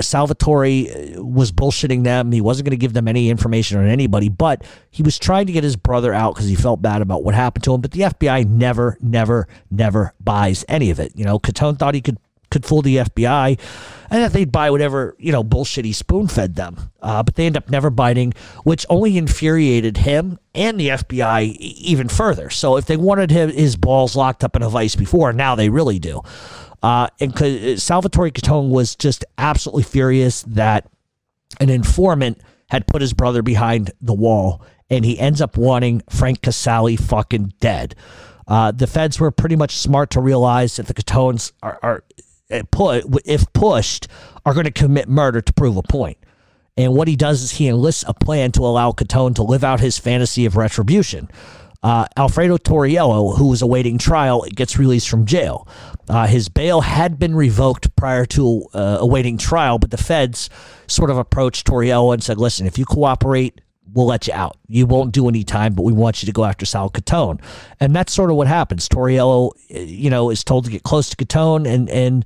Salvatore was bullshitting them. He wasn't going to give them any information on anybody, but he was trying to get his brother out because he felt bad about what happened to him. But the FBI never buys any of it. Cottone thought he could fool the FBI and that they'd buy whatever, bullshit he spoon-fed them. But they end up never biting, which only infuriated him and the FBI even further. So if they wanted his balls locked up in a vice before, now they really do. And Salvatore Cottone was just absolutely furious that an informant had put his brother behind the wall, and he ends up wanting Frank Casale fucking dead. The feds were pretty much smart to realize that the Cottones if pushed, are going to commit murder to prove a point. And what he does is he enlists a plan to allow Cottone to live out his fantasy of retribution. Alfredo Torriello, who was awaiting trial, gets released from jail. His bail had been revoked prior to awaiting trial, but the feds sort of approached Torriello and said, "Listen, if you cooperate, we'll let you out. You won't do any time, but we want you to go after Sal Cottone." And that's sort of what happens. Torriello, is told to get close to Cottone and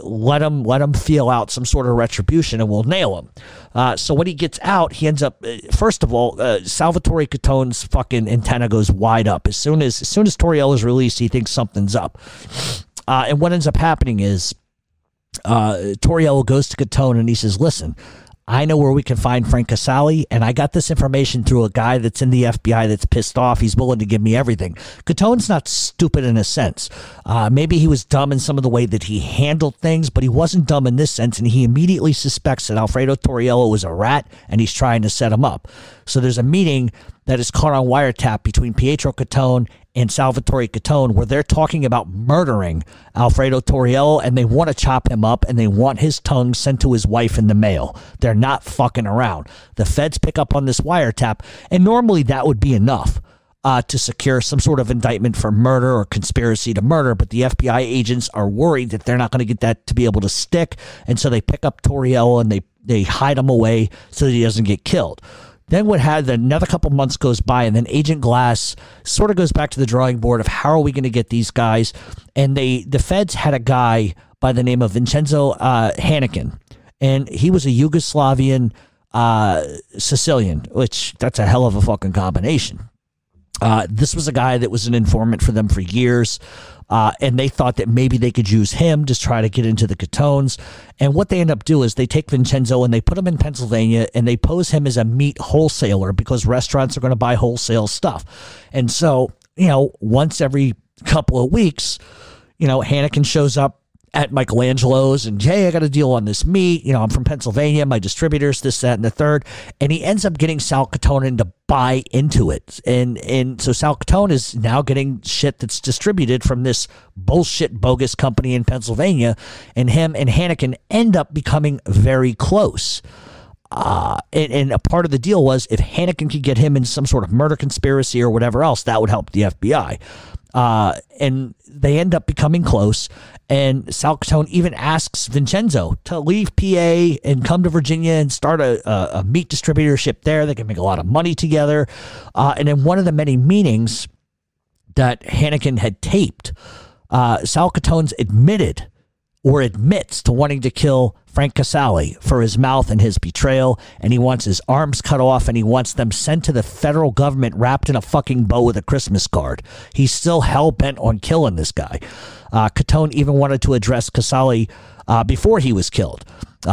let him feel out some sort of retribution, and we'll nail him. So when he gets out, he ends up, first of all, Salvatore Cottone's fucking antenna goes wide up. As soon as Torriello is released, he thinks something's up. And what ends up happening is Torriello goes to Cottone and he says, "Listen, I know where we can find Frank Casale, and I got this information through a guy that's in the FBI that's pissed off. He's willing to give me everything." Cottone's not stupid in a sense. Maybe he was dumb in some of the way that he handled things, but he wasn't dumb in this sense, and he immediately suspects that Alfredo Torriello was a rat, and he's trying to set him up. So there's a meeting that is caught on wiretap between Pietro Cottone and Salvatore Cottone, where they're talking about murdering Alfredo Torriello, and they want to chop him up, and they want his tongue sent to his wife in the mail. They're not fucking around. The feds pick up on this wiretap, and normally that would be enough to secure some sort of indictment for murder or conspiracy to murder, but the FBI agents are worried that they're not going to get that to be able to stick, and so they pick up Torriello and they hide him away so that he doesn't get killed. Then another couple months goes by, and then Agent Glass sort of goes back to the drawing board of how are we going to get these guys, and the feds had a guy by the name of Vincenzo Hannikin, and he was a Yugoslavian Sicilian, which that's a hell of a fucking combination. This was a guy that was an informant for them for years, and they thought that maybe they could use him to try to get into the Cottones. And what they end up doing is they take Vincenzo and they put him in Pennsylvania, and they pose him as a meat wholesaler because restaurants are going to buy wholesale stuff. And so, once every couple of weeks, Hannikin shows up at Michelangelo's and, hey, I got a deal on this meat. I'm from Pennsylvania, my distributors, this, that, and the third. And he ends up getting Sal Cottone to buy into it. And so Sal Cottone is now getting shit that's distributed from this bullshit bogus company in Pennsylvania. And him and Hannikin end up becoming very close. And a part of the deal was if Hannikin could get him in some sort of murder conspiracy or whatever else, that would help the FBI. And they end up becoming close. And Sal Cottone even asks Vincenzo to leave PA and come to Virginia and start a meat distributorship there. They can make a lot of money together. And in one of the many meetings that Hannikin had taped, Sal Cottone admits to wanting to kill Frank Casale for his mouth and his betrayal, and he wants his arms cut off, and he wants them sent to the federal government wrapped in a fucking bow with a Christmas card. He's still hell-bent on killing this guy. Cottone even wanted to address Casale before he was killed.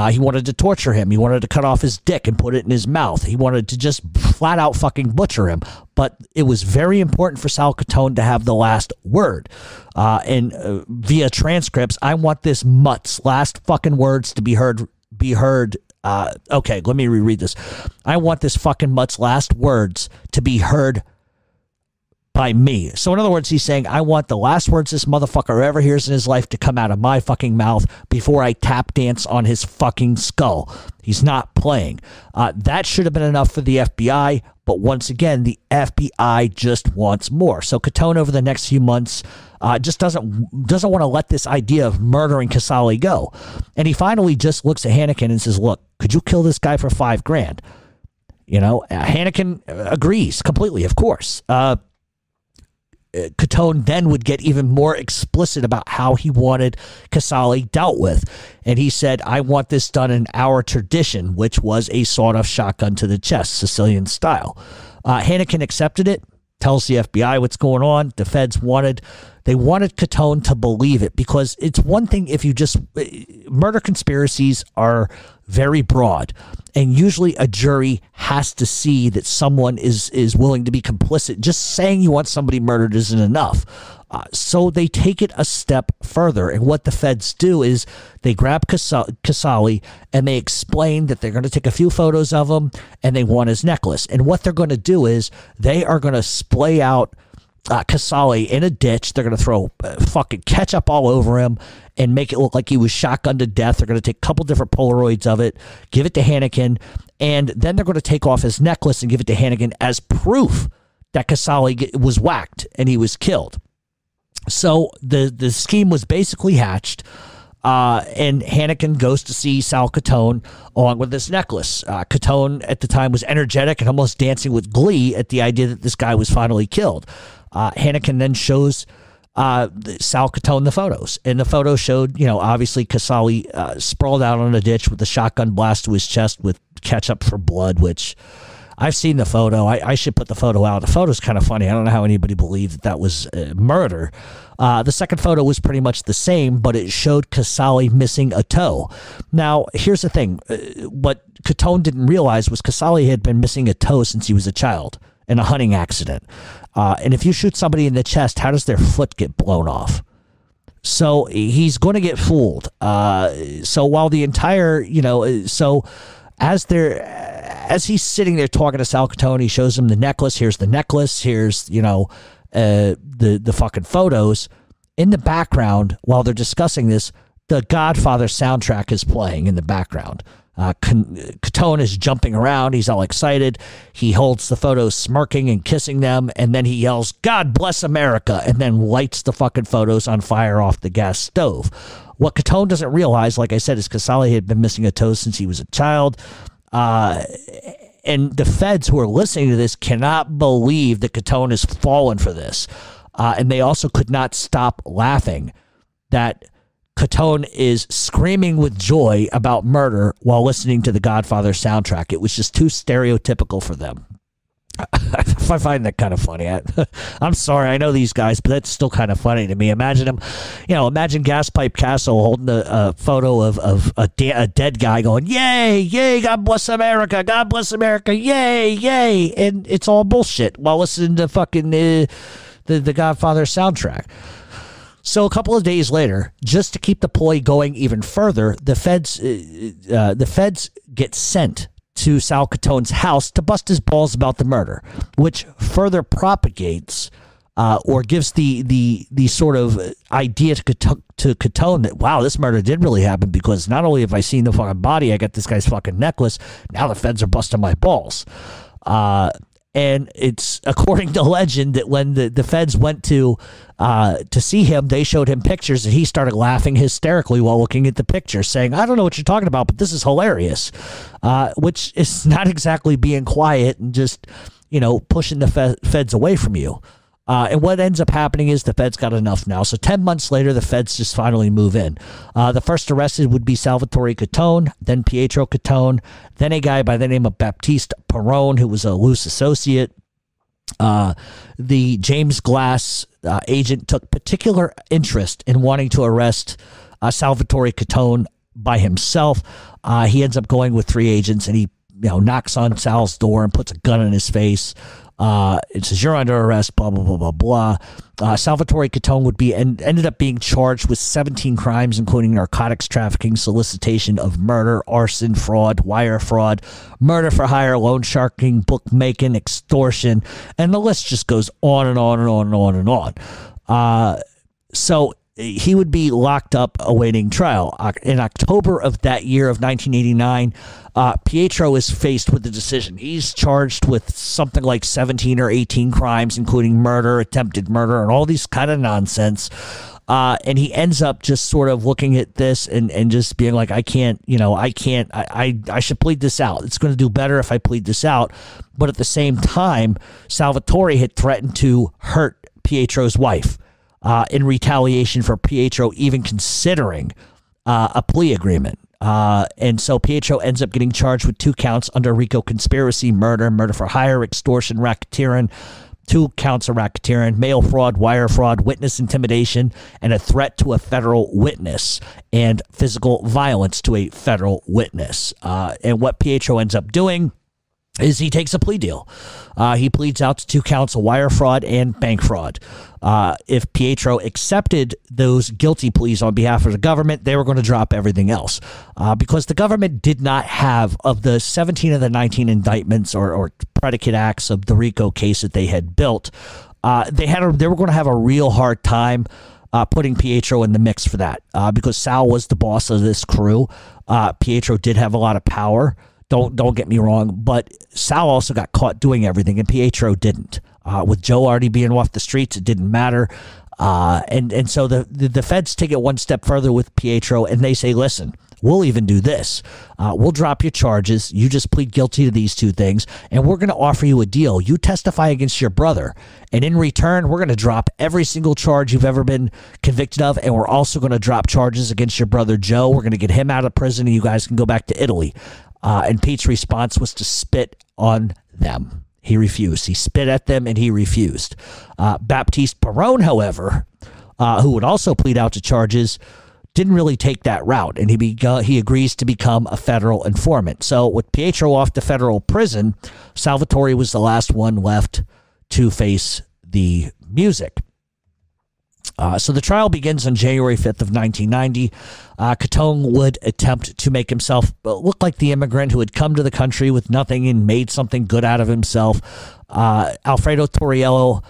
He wanted to torture him. He wanted to cut off his dick and put it in his mouth. He wanted to just flat out fucking butcher him. But it was very important for Sal Cottone to have the last word. And via transcripts, I want this mutt's last fucking words to be heard. Okay, let me reread this. I want this fucking mutt's last words to be heard by me. So in other words, he's saying, I want the last words this motherfucker ever hears in his life to come out of my fucking mouth before I tap dance on his fucking skull. He's not playing. That should have been enough for the FBI, but once again, the FBI just wants more. So Cottone over the next few months just doesn't want to let this idea of murdering Casale go. And he finally just looks at Hannikin and says, look, could you kill this guy for $5,000? Hannikin agrees completely, of course. Cottone then would get even more explicit about how he wanted Casale dealt with. And he said, I want this done in our tradition, which was a sawed-off shotgun to the chest, Sicilian style. Hannikin accepted it, tells the FBI what's going on. The feds wanted Cottone to believe it, because it's one thing if you just... Murder conspiracies are very broad, and usually a jury has to see that someone is willing to be complicit. Just saying you want somebody murdered isn't enough. So they take it a step further, and what the feds do is they grab Casale and they explain that they're going to take a few photos of him and they want his necklace. And what they're going to do is they are going to splay out Casale in a ditch. They're going to throw fucking ketchup all over him and make it look like he was shotgunned to death. They're going to take a couple different Polaroids of it, give it to Hannikin, and then they're going to take off his necklace and give it to Hannikin as proof that Casale was whacked and he was killed. So the scheme was basically hatched, and Hannikin goes to see Sal Cottone along with this necklace. Cottone at the time was energetic and almost dancing with glee at the idea that this guy was finally killed. Hannikin then shows Sal Cottone the photos, and the photo showed, obviously Casale sprawled out on a ditch with a shotgun blast to his chest with ketchup for blood, which I've seen the photo. I should put the photo out. The photo's kind of funny. I don't know how anybody believed that was murder. The second photo was pretty much the same, but it showed Casale missing a toe. Now, here's the thing. What Cottone didn't realize was Casale had been missing a toe since he was a child in a hunting accident. And if you shoot somebody in the chest, how does their foot get blown off? So he's going to get fooled. So while the entire, As he's sitting there talking to Sal Cottone, he shows him the necklace. Here's the necklace. Here's, the fucking photos. In the background, while they're discussing this, the Godfather soundtrack is playing in the background. Cottone is jumping around. He's all excited. He holds the photos, smirking and kissing them, and then he yells, "God bless America," and then lights the fucking photos on fire off the gas stove. What Cottone doesn't realize, like I said, is Casale had been missing a toe since he was a child. And the feds who are listening to this cannot believe that Cottone has fallen for this. And they also could not stop laughing that Cottone is screaming with joy about murder while listening to the Godfather soundtrack. It was just too stereotypical for them. I find that kind of funny. I'm sorry, I know these guys, but that's still kind of funny to me. Imagine him, imagine Gaspipe Castle holding a photo of a dead guy going, "Yay, yay, God bless America, yay, yay," and it's all bullshit while listening to fucking the Godfather soundtrack. So a couple of days later, just to keep the ploy going even further, the feds get sent to Sal Cottone's house to bust his balls about the murder, which further propagates or gives the sort of idea to Cottone that, wow, this murder did really happen, because not only have I seen the fucking body, I got this guy's fucking necklace. Now the feds are busting my balls. And it's according to legend that when the feds went to see him, they showed him pictures and he started laughing hysterically while looking at the pictures, saying, "I don't know what you're talking about, but this is hilarious," which is not exactly being quiet and just, pushing the feds away from you. And what ends up happening is the feds got enough now. So 10 months later, the feds just finally move in. The first arrested would be Salvatore Cottone, then Pietro Cottone, then a guy by the name of Baptiste Perrone, who was a loose associate. The James Glass agent took particular interest in wanting to arrest Salvatore Cottone by himself. He ends up going with 3 agents, and he knocks on Sal's door and puts a gun in his face. It says, "You're under arrest," blah, blah, blah, blah, blah. Salvatore Cottone ended up being charged with 17 crimes, including narcotics trafficking, solicitation of murder, arson, fraud, wire fraud, murder for hire, loan sharking, bookmaking, extortion, and the list just goes on and on and on and on and on. So he would be locked up awaiting trial. In October of that year of 1989, Pietro is faced with a decision. He's charged with something like 17 or 18 crimes, including murder, attempted murder, and all these kind of nonsense. And he ends up just sort of looking at this and just being like, I should plead this out. It's going to do better if I plead this out. But at the same time, Salvatore had threatened to hurt Pietro's wife in retaliation for Pietro even considering a plea agreement. And so Pietro ends up getting charged with 2 counts under RICO conspiracy, murder, murder for hire, extortion, racketeering, 2 counts of racketeering, mail fraud, wire fraud, witness intimidation, and a threat to a federal witness, and physical violence to a federal witness. And what Pietro ends up doing is he takes a plea deal. He pleads out to 2 counts of wire fraud and bank fraud. If Pietro accepted those guilty pleas on behalf of the government, they were going to drop everything else. Because the government did not have, of the 17 of the 19 indictments or predicate acts of the RICO case that they had built, they were going to have a real hard time putting Pietro in the mix for that. Because Sal was the boss of this crew. Pietro did have a lot of power. Don't get me wrong, but Sal also got caught doing everything, and Pietro didn't. With Joe already being off the streets, it didn't matter. And so the feds take it one step further with Pietro, and they say, listen, we'll even do this. We'll drop your charges. You just plead guilty to these 2 things, and we're going to offer you a deal. You testify against your brother, and in return, we're going to drop every single charge you've ever been convicted of, and we're also going to drop charges against your brother Joe. We're going to get him out of prison, and you guys can go back to Italy. And Pete's response was to spit on them. He refused. He spit at them and he refused. Baptiste Perrone, however, who would also plead out to charges, didn't really take that route, and he agrees to become a federal informant. So with Pietro off to federal prison, Salvatore was the last one left to face the music. So the trial begins on January 5th of 1990. Cottone would attempt to make himself look like the immigrant who had come to the country with nothing and made something good out of himself. Alfredo Torriello,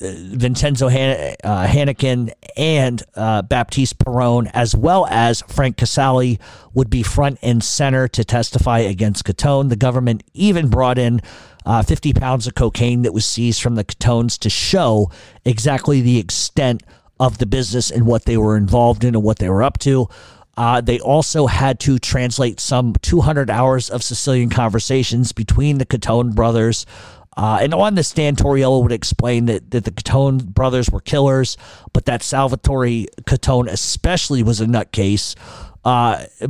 Vincenzo Hannikin, and Baptiste Perrone, as well as Frank Casali, would be front and center to testify against Cottone. The government even brought in 50 pounds of cocaine that was seized from the Cottones to show exactly the extent of the business and what they were involved in and what they were up to. They also had to translate some 200 hours of Sicilian conversations between the Cottone brothers. And on the stand, Torriello would explain that the Cottone brothers were killers, but that Salvatore Cottone especially was a nutcase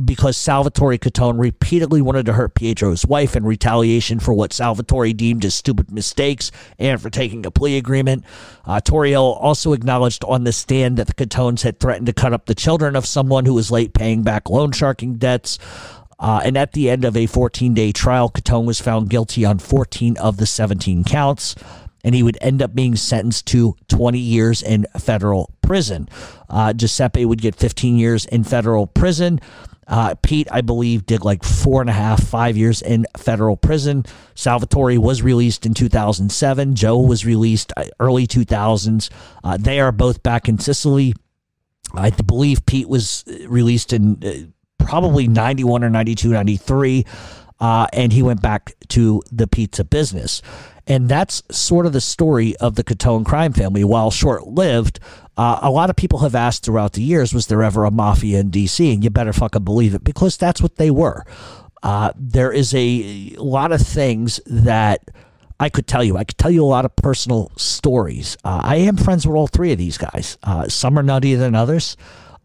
because Salvatore Cottone repeatedly wanted to hurt Pietro's wife in retaliation for what Salvatore deemed as stupid mistakes and for taking a plea agreement. Torriello also acknowledged on the stand that the Cottones had threatened to cut up the children of someone who was late paying back loan sharking debts. And at the end of a 14-day trial, Cottone was found guilty on 14 of the 17 counts, and he would end up being sentenced to 20 years in federal prison. Giuseppe would get 15 years in federal prison. Pete, I believe, did like 5 years in federal prison. Salvatore was released in 2007. Joe was released early 2000s. They are both back in Sicily. I believe Pete was released in probably 91 or 92, 93, and he went back to the pizza business. And that's sort of the story of the Cottone crime family. While short-lived, a lot of people have asked throughout the years, was there ever a mafia in D.C.? And you better fucking believe it, because that's what they were. There is a lot of things that I could tell you. I could tell you a lot of personal stories. I am friends with all three of these guys. Some are nuttier than others.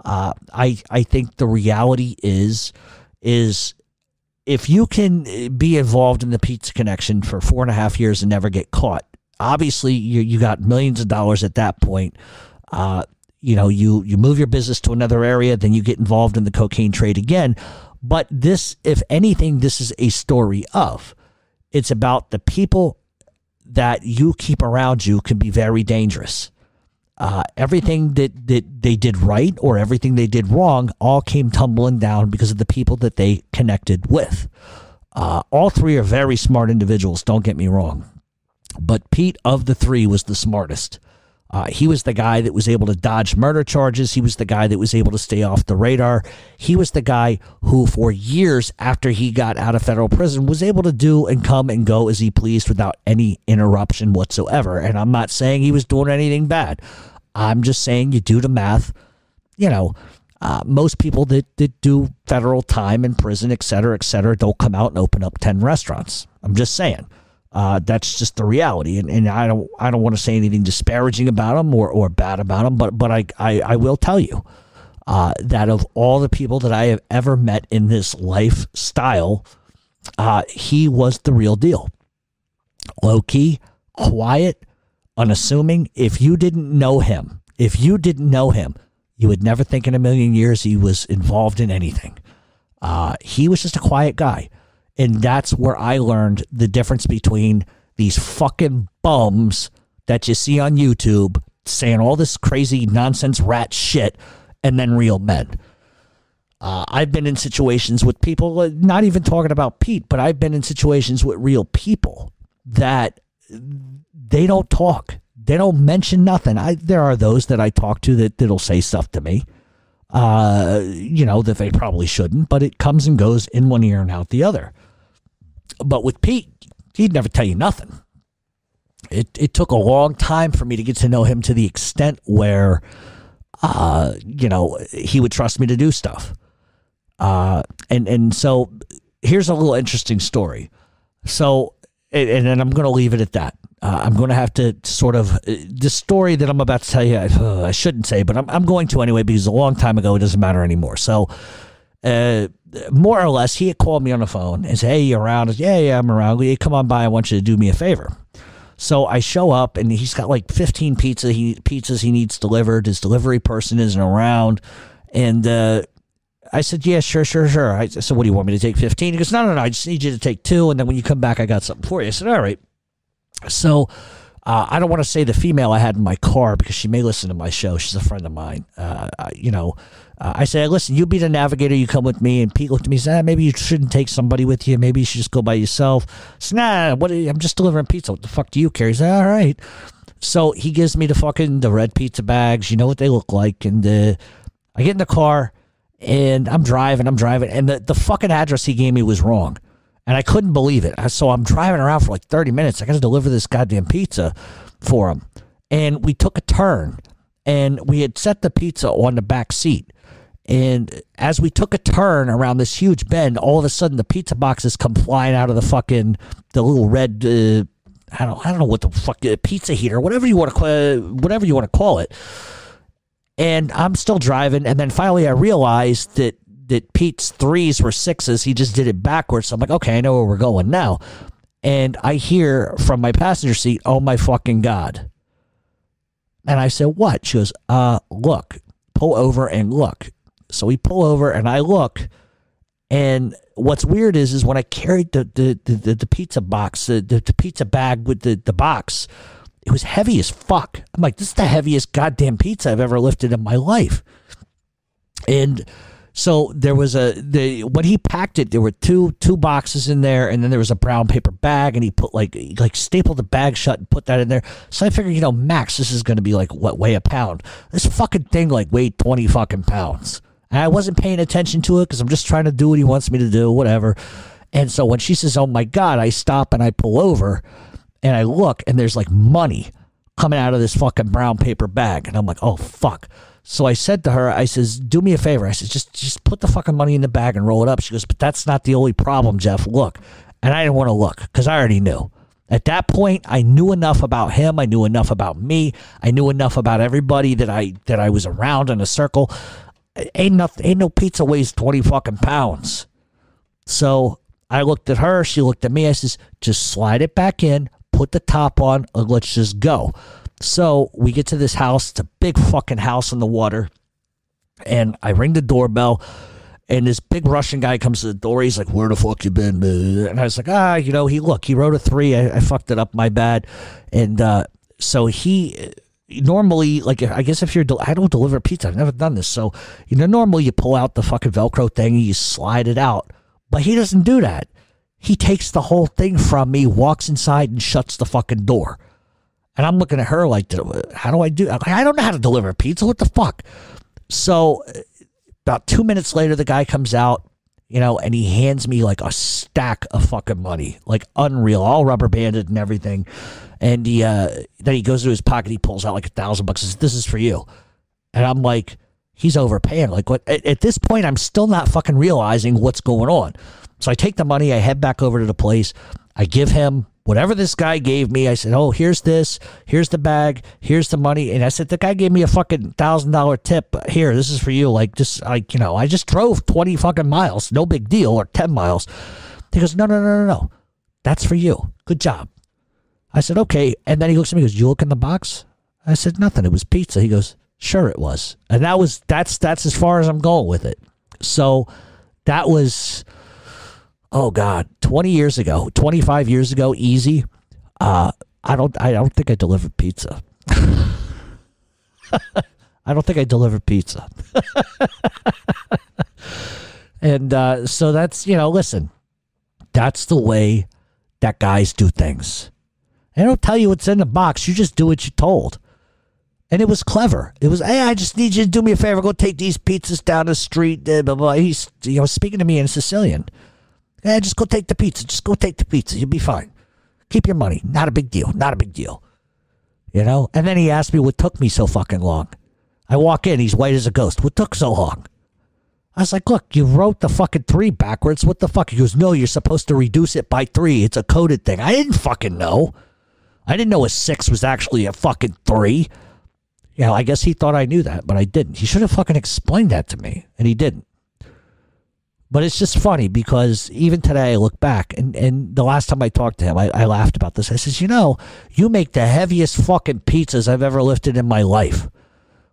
I think the reality is if you can be involved in the pizza connection for 4.5 years and never get caught, obviously you got millions of dollars at that point. You move your business to another area, then you get involved in the cocaine trade again. But this, if anything, this is a story of, it's about the people that you keep around you can be very dangerous. Everything that they did right or everything they did wrong all came tumbling down because of the people that they connected with. All three are very smart individuals, don't get me wrong. But Pete, of the three, was the smartest. He was the guy that was able to dodge murder charges. He was the guy that was able to stay off the radar. He was the guy who, for years after he got out of federal prison, was able to do and come and go as he pleased without any interruption whatsoever. And I'm not saying he was doing anything bad. I'm just saying, you do the math. Most people that do federal time in prison, et cetera, don't come out and open up 10 restaurants. I'm just saying. That's just the reality, and I don't want to say anything disparaging about him or bad about him, but I will tell you that of all the people that I have ever met in this lifestyle, he was the real deal. Low key, quiet, unassuming. If you didn't know him, you would never think in a million years he was involved in anything. He was just a quiet guy. And that's where I learned the difference between these fucking bums that you see on YouTube saying all this crazy nonsense rat shit and then real men. I've been in situations with people, not even talking about Pete, but I've been in situations with real people that they don't talk. They don't mention nothing. There are those that I talk to that'll say stuff to me, that they probably shouldn't, but it comes and goes in one ear and out the other. But with Pete, he'd never tell you nothing. It took a long time for me to get to know him to the extent where, he would trust me to do stuff. And so here's a little interesting story. So, and then I'm going to leave it at that. I'm going to have to sort of, the story that I'm about to tell you, I shouldn't say, but I'm going to anyway, because a long time ago, it doesn't matter anymore. So, more or less, he had called me on the phone and said, "Hey, you around?" I said, yeah, I'm around. Hey, come on by. I want you to do me a favor. So I show up, and he's got like 15 pizzas he needs delivered. His delivery person isn't around. And I said, yeah, sure. I said, what do you want me to take, 15? He goes, no, I just need you to take 2. And then when you come back, I got something for you. I said, all right. So I don't want to say the female I had in my car because she may listen to my show. She's a friend of mine. I said, listen, you be the navigator. You come with me. And Pete looked at me and said, maybe you shouldn't take somebody with you. Maybe you should just go by yourself. I said, nah, I'm just delivering pizza. What the fuck do you care? He said, all right. So he gives me the red pizza bags. You know what they look like. And I get in the car and I'm driving. And the fucking address he gave me was wrong. And I couldn't believe it. So I'm driving around for like 30 minutes. I got to deliver this goddamn pizza for him. And we took a turn. And we had set the pizza on the back seat. And as we took a turn around this huge bend, all of a sudden the pizza boxes come flying out of the little red, I don't know what the fuck, pizza heater, whatever you want to call it. And I'm still driving. And then finally I realized that Pete's 3s were 6s. He just did it backwards. So I'm like, okay, I know where we're going now. And I hear from my passenger seat, oh my fucking God. And I said, what? She goes, look, pull over and look. So we pull over and I look. And what's weird is when I carried the pizza box, the pizza bag with the box, it was heavy as fuck. I'm like, this is the heaviest goddamn pizza I've ever lifted in my life. And so there was when he packed it, there were two boxes in there, and then there was a brown paper bag, and he put like stapled the bag shut and put that in there. So I figured, max, this is going to be like weigh a pound. This fucking thing weighed 20 fucking pounds. And I wasn't paying attention to it because I'm just trying to do what he wants me to do, whatever. And so when she says, oh my God, I stop and I pull over and I look and there's like money coming out of this fucking brown paper bag. And I'm like, oh fuck. So I said to her, I says, do me a favor. I said, just put the fucking money in the bag and roll it up. She goes, but that's not the only problem, Jeff. Look. And I didn't want to look because I already knew. At that point, I knew enough about him. I knew enough about me. I knew enough about everybody that I was around in a circle. Ain't no pizza weighs 20 fucking pounds. So I looked at her. She looked at me. I says, just slide it back in, put the top on, and let's just go. So we get to this house. It's a big fucking house on the water. And I ring the doorbell. And this big Russian guy comes to the door. He's like, where the fuck you been? And I was like, he wrote a 3. I fucked it up. My bad. And so he... Normally, I guess if I don't deliver pizza. I've never done this. So, normally you pull out the fucking Velcro thing and you slide it out. But he doesn't do that. He takes the whole thing from me, walks inside and shuts the fucking door. And I'm looking at her like, how do I do? I don't know how to deliver pizza. What the fuck? So about 2 minutes later, the guy comes out, and he hands me like a stack of fucking money, like unreal, all rubber banded and everything. And then he goes to his pocket, he pulls out like $1,000. Says, this is for you. And I'm like, he's overpaying. Like, what? At this point, I'm still not fucking realizing what's going on. So I take the money, I head back over to the place. I give him whatever this guy gave me. I said, oh, here's this, here's the bag, here's the money. And I said, the guy gave me a fucking $1,000 tip. Here, this is for you. I just drove 20 fucking miles. No big deal, or 10 miles. He goes, no. That's for you. Good job. I said, okay. And then he looks at me and goes, you look in the box? I said, nothing. It was pizza. He goes, sure it was. And that's as far as I'm going with it. So that was, oh God, 20 years ago, 25 years ago, easy. I don't think I delivered pizza. I don't think I delivered pizza. And so that's, listen, that's the way that guys do things. They don't tell you what's in the box. You just do what you're told. And it was clever. It was, hey, I just need you to do me a favor. Go take these pizzas down the street. Blah, blah, blah. He's speaking to me in Sicilian. Yeah, just go take the pizza. Just go take the pizza. You'll be fine. Keep your money. Not a big deal. Not a big deal. And then he asked me what took me so fucking long. I walk in. He's white as a ghost. What took so long? I was like, look, you wrote the fucking 3 backwards. What the fuck? He goes, no, you're supposed to reduce it by 3. It's a coded thing. I didn't fucking know. I didn't know a 6 was actually a fucking 3. I guess he thought I knew that, but I didn't. He should have fucking explained that to me, and he didn't. But it's just funny because even today I look back, and the last time I talked to him, I laughed about this. I says, you make the heaviest fucking pizzas I've ever lifted in my life.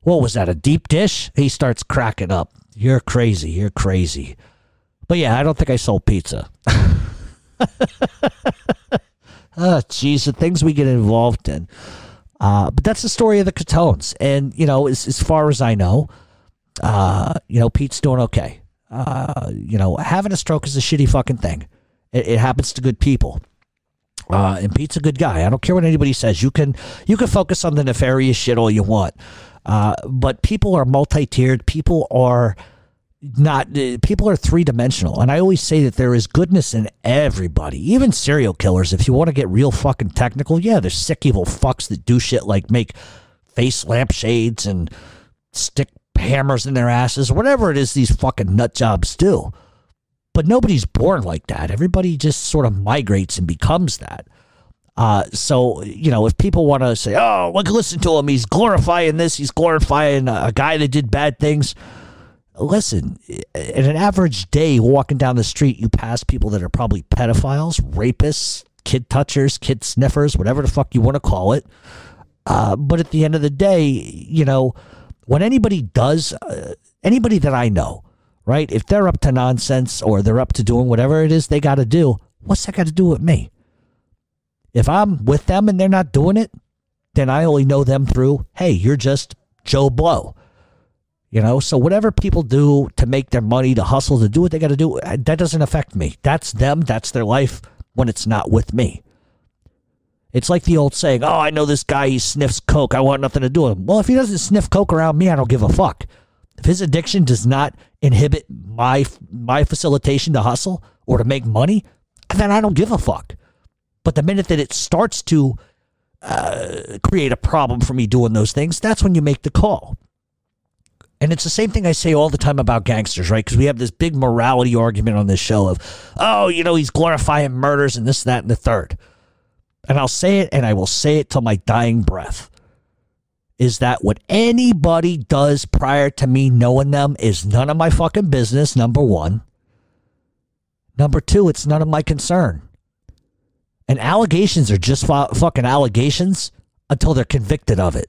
What was that, a deep dish? He starts cracking up. You're crazy. You're crazy. But yeah, I don't think I sold pizza. Geez, the things we get involved in. But that's the story of the Cottones. And, as far as I know, Pete's doing okay. Having a stroke is a shitty fucking thing. It happens to good people. And Pete's a good guy. I don't care what anybody says. You can focus on the nefarious shit all you want. But people are multi-tiered. People are three-dimensional. And I always say that there is goodness in everybody, even serial killers. If you want to get real fucking technical, yeah, there's sick, evil fucks that do shit like make face lampshades and stick hammers in their asses, whatever it is these fucking nut jobs do. But nobody's born like that. Everybody just sort of migrates and becomes that. So, if people want to say, oh, look, listen to him, he's glorifying this, he's glorifying a guy that did bad things. Listen, in an average day walking down the street, you pass people that are probably pedophiles, rapists, kid touchers, kid sniffers, whatever the fuck you want to call it. But at the end of the day, when anybody that I know, right, if they're up to nonsense or they're up to doing whatever it is they got to do, what's that got to do with me? If I'm with them and they're not doing it, then I only know them through, hey, you're just Joe Blow. So whatever people do to make their money, to hustle, to do what they got to do, that doesn't affect me. That's them. That's their life when it's not with me. It's like the old saying, oh, I know this guy, he sniffs coke. I want nothing to do with him. Well, if he doesn't sniff coke around me, I don't give a fuck. If his addiction does not inhibit my facilitation to hustle or to make money, then I don't give a fuck. But the minute that it starts to create a problem for me doing those things, that's when you make the call. And it's the same thing I say all the time about gangsters, right? Because we have this big morality argument on this show of, oh, he's glorifying murders and this, that, and the third. And I'll say it, and I will say it till my dying breath, is that what anybody does prior to me knowing them is none of my fucking business, number one. Number two, it's none of my concern. And allegations are just fucking allegations until they're convicted of it.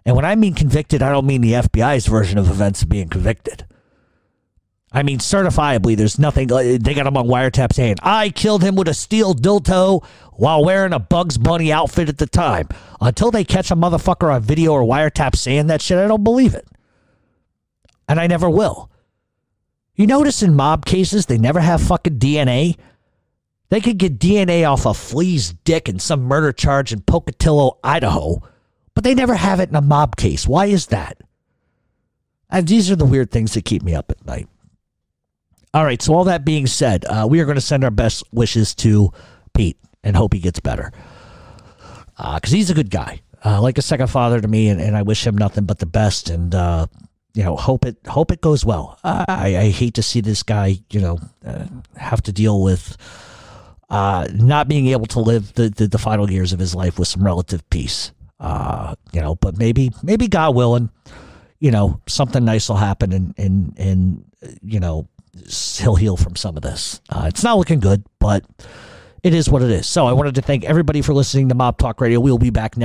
And when I mean convicted, I don't mean the FBI's version of events of being convicted. I mean, certifiably, there's nothing. They got him on wiretap saying, I killed him with a steel dildo while wearing a Bugs Bunny outfit at the time. Until they catch a motherfucker on video or wiretap saying that shit, I don't believe it. And I never will. You notice in mob cases, they never have fucking DNA. They could get DNA off a flea's dick in some murder charge in Pocatello, Idaho, but they never have it in a mob case. Why is that? And these are the weird things that keep me up at night. All right, so all that being said, we are going to send our best wishes to Pete and hope he gets better. Because he's a good guy, like a second father to me, and I wish him nothing but the best, and hope it goes well. I hate to see this guy, have to deal with not being able to live the final years of his life with some relative peace. But maybe God willing, something nice will happen, and he'll heal from some of this. It's not looking good, but it is what it is. So I wanted to thank everybody for listening to Mob Talk Radio. We'll be back next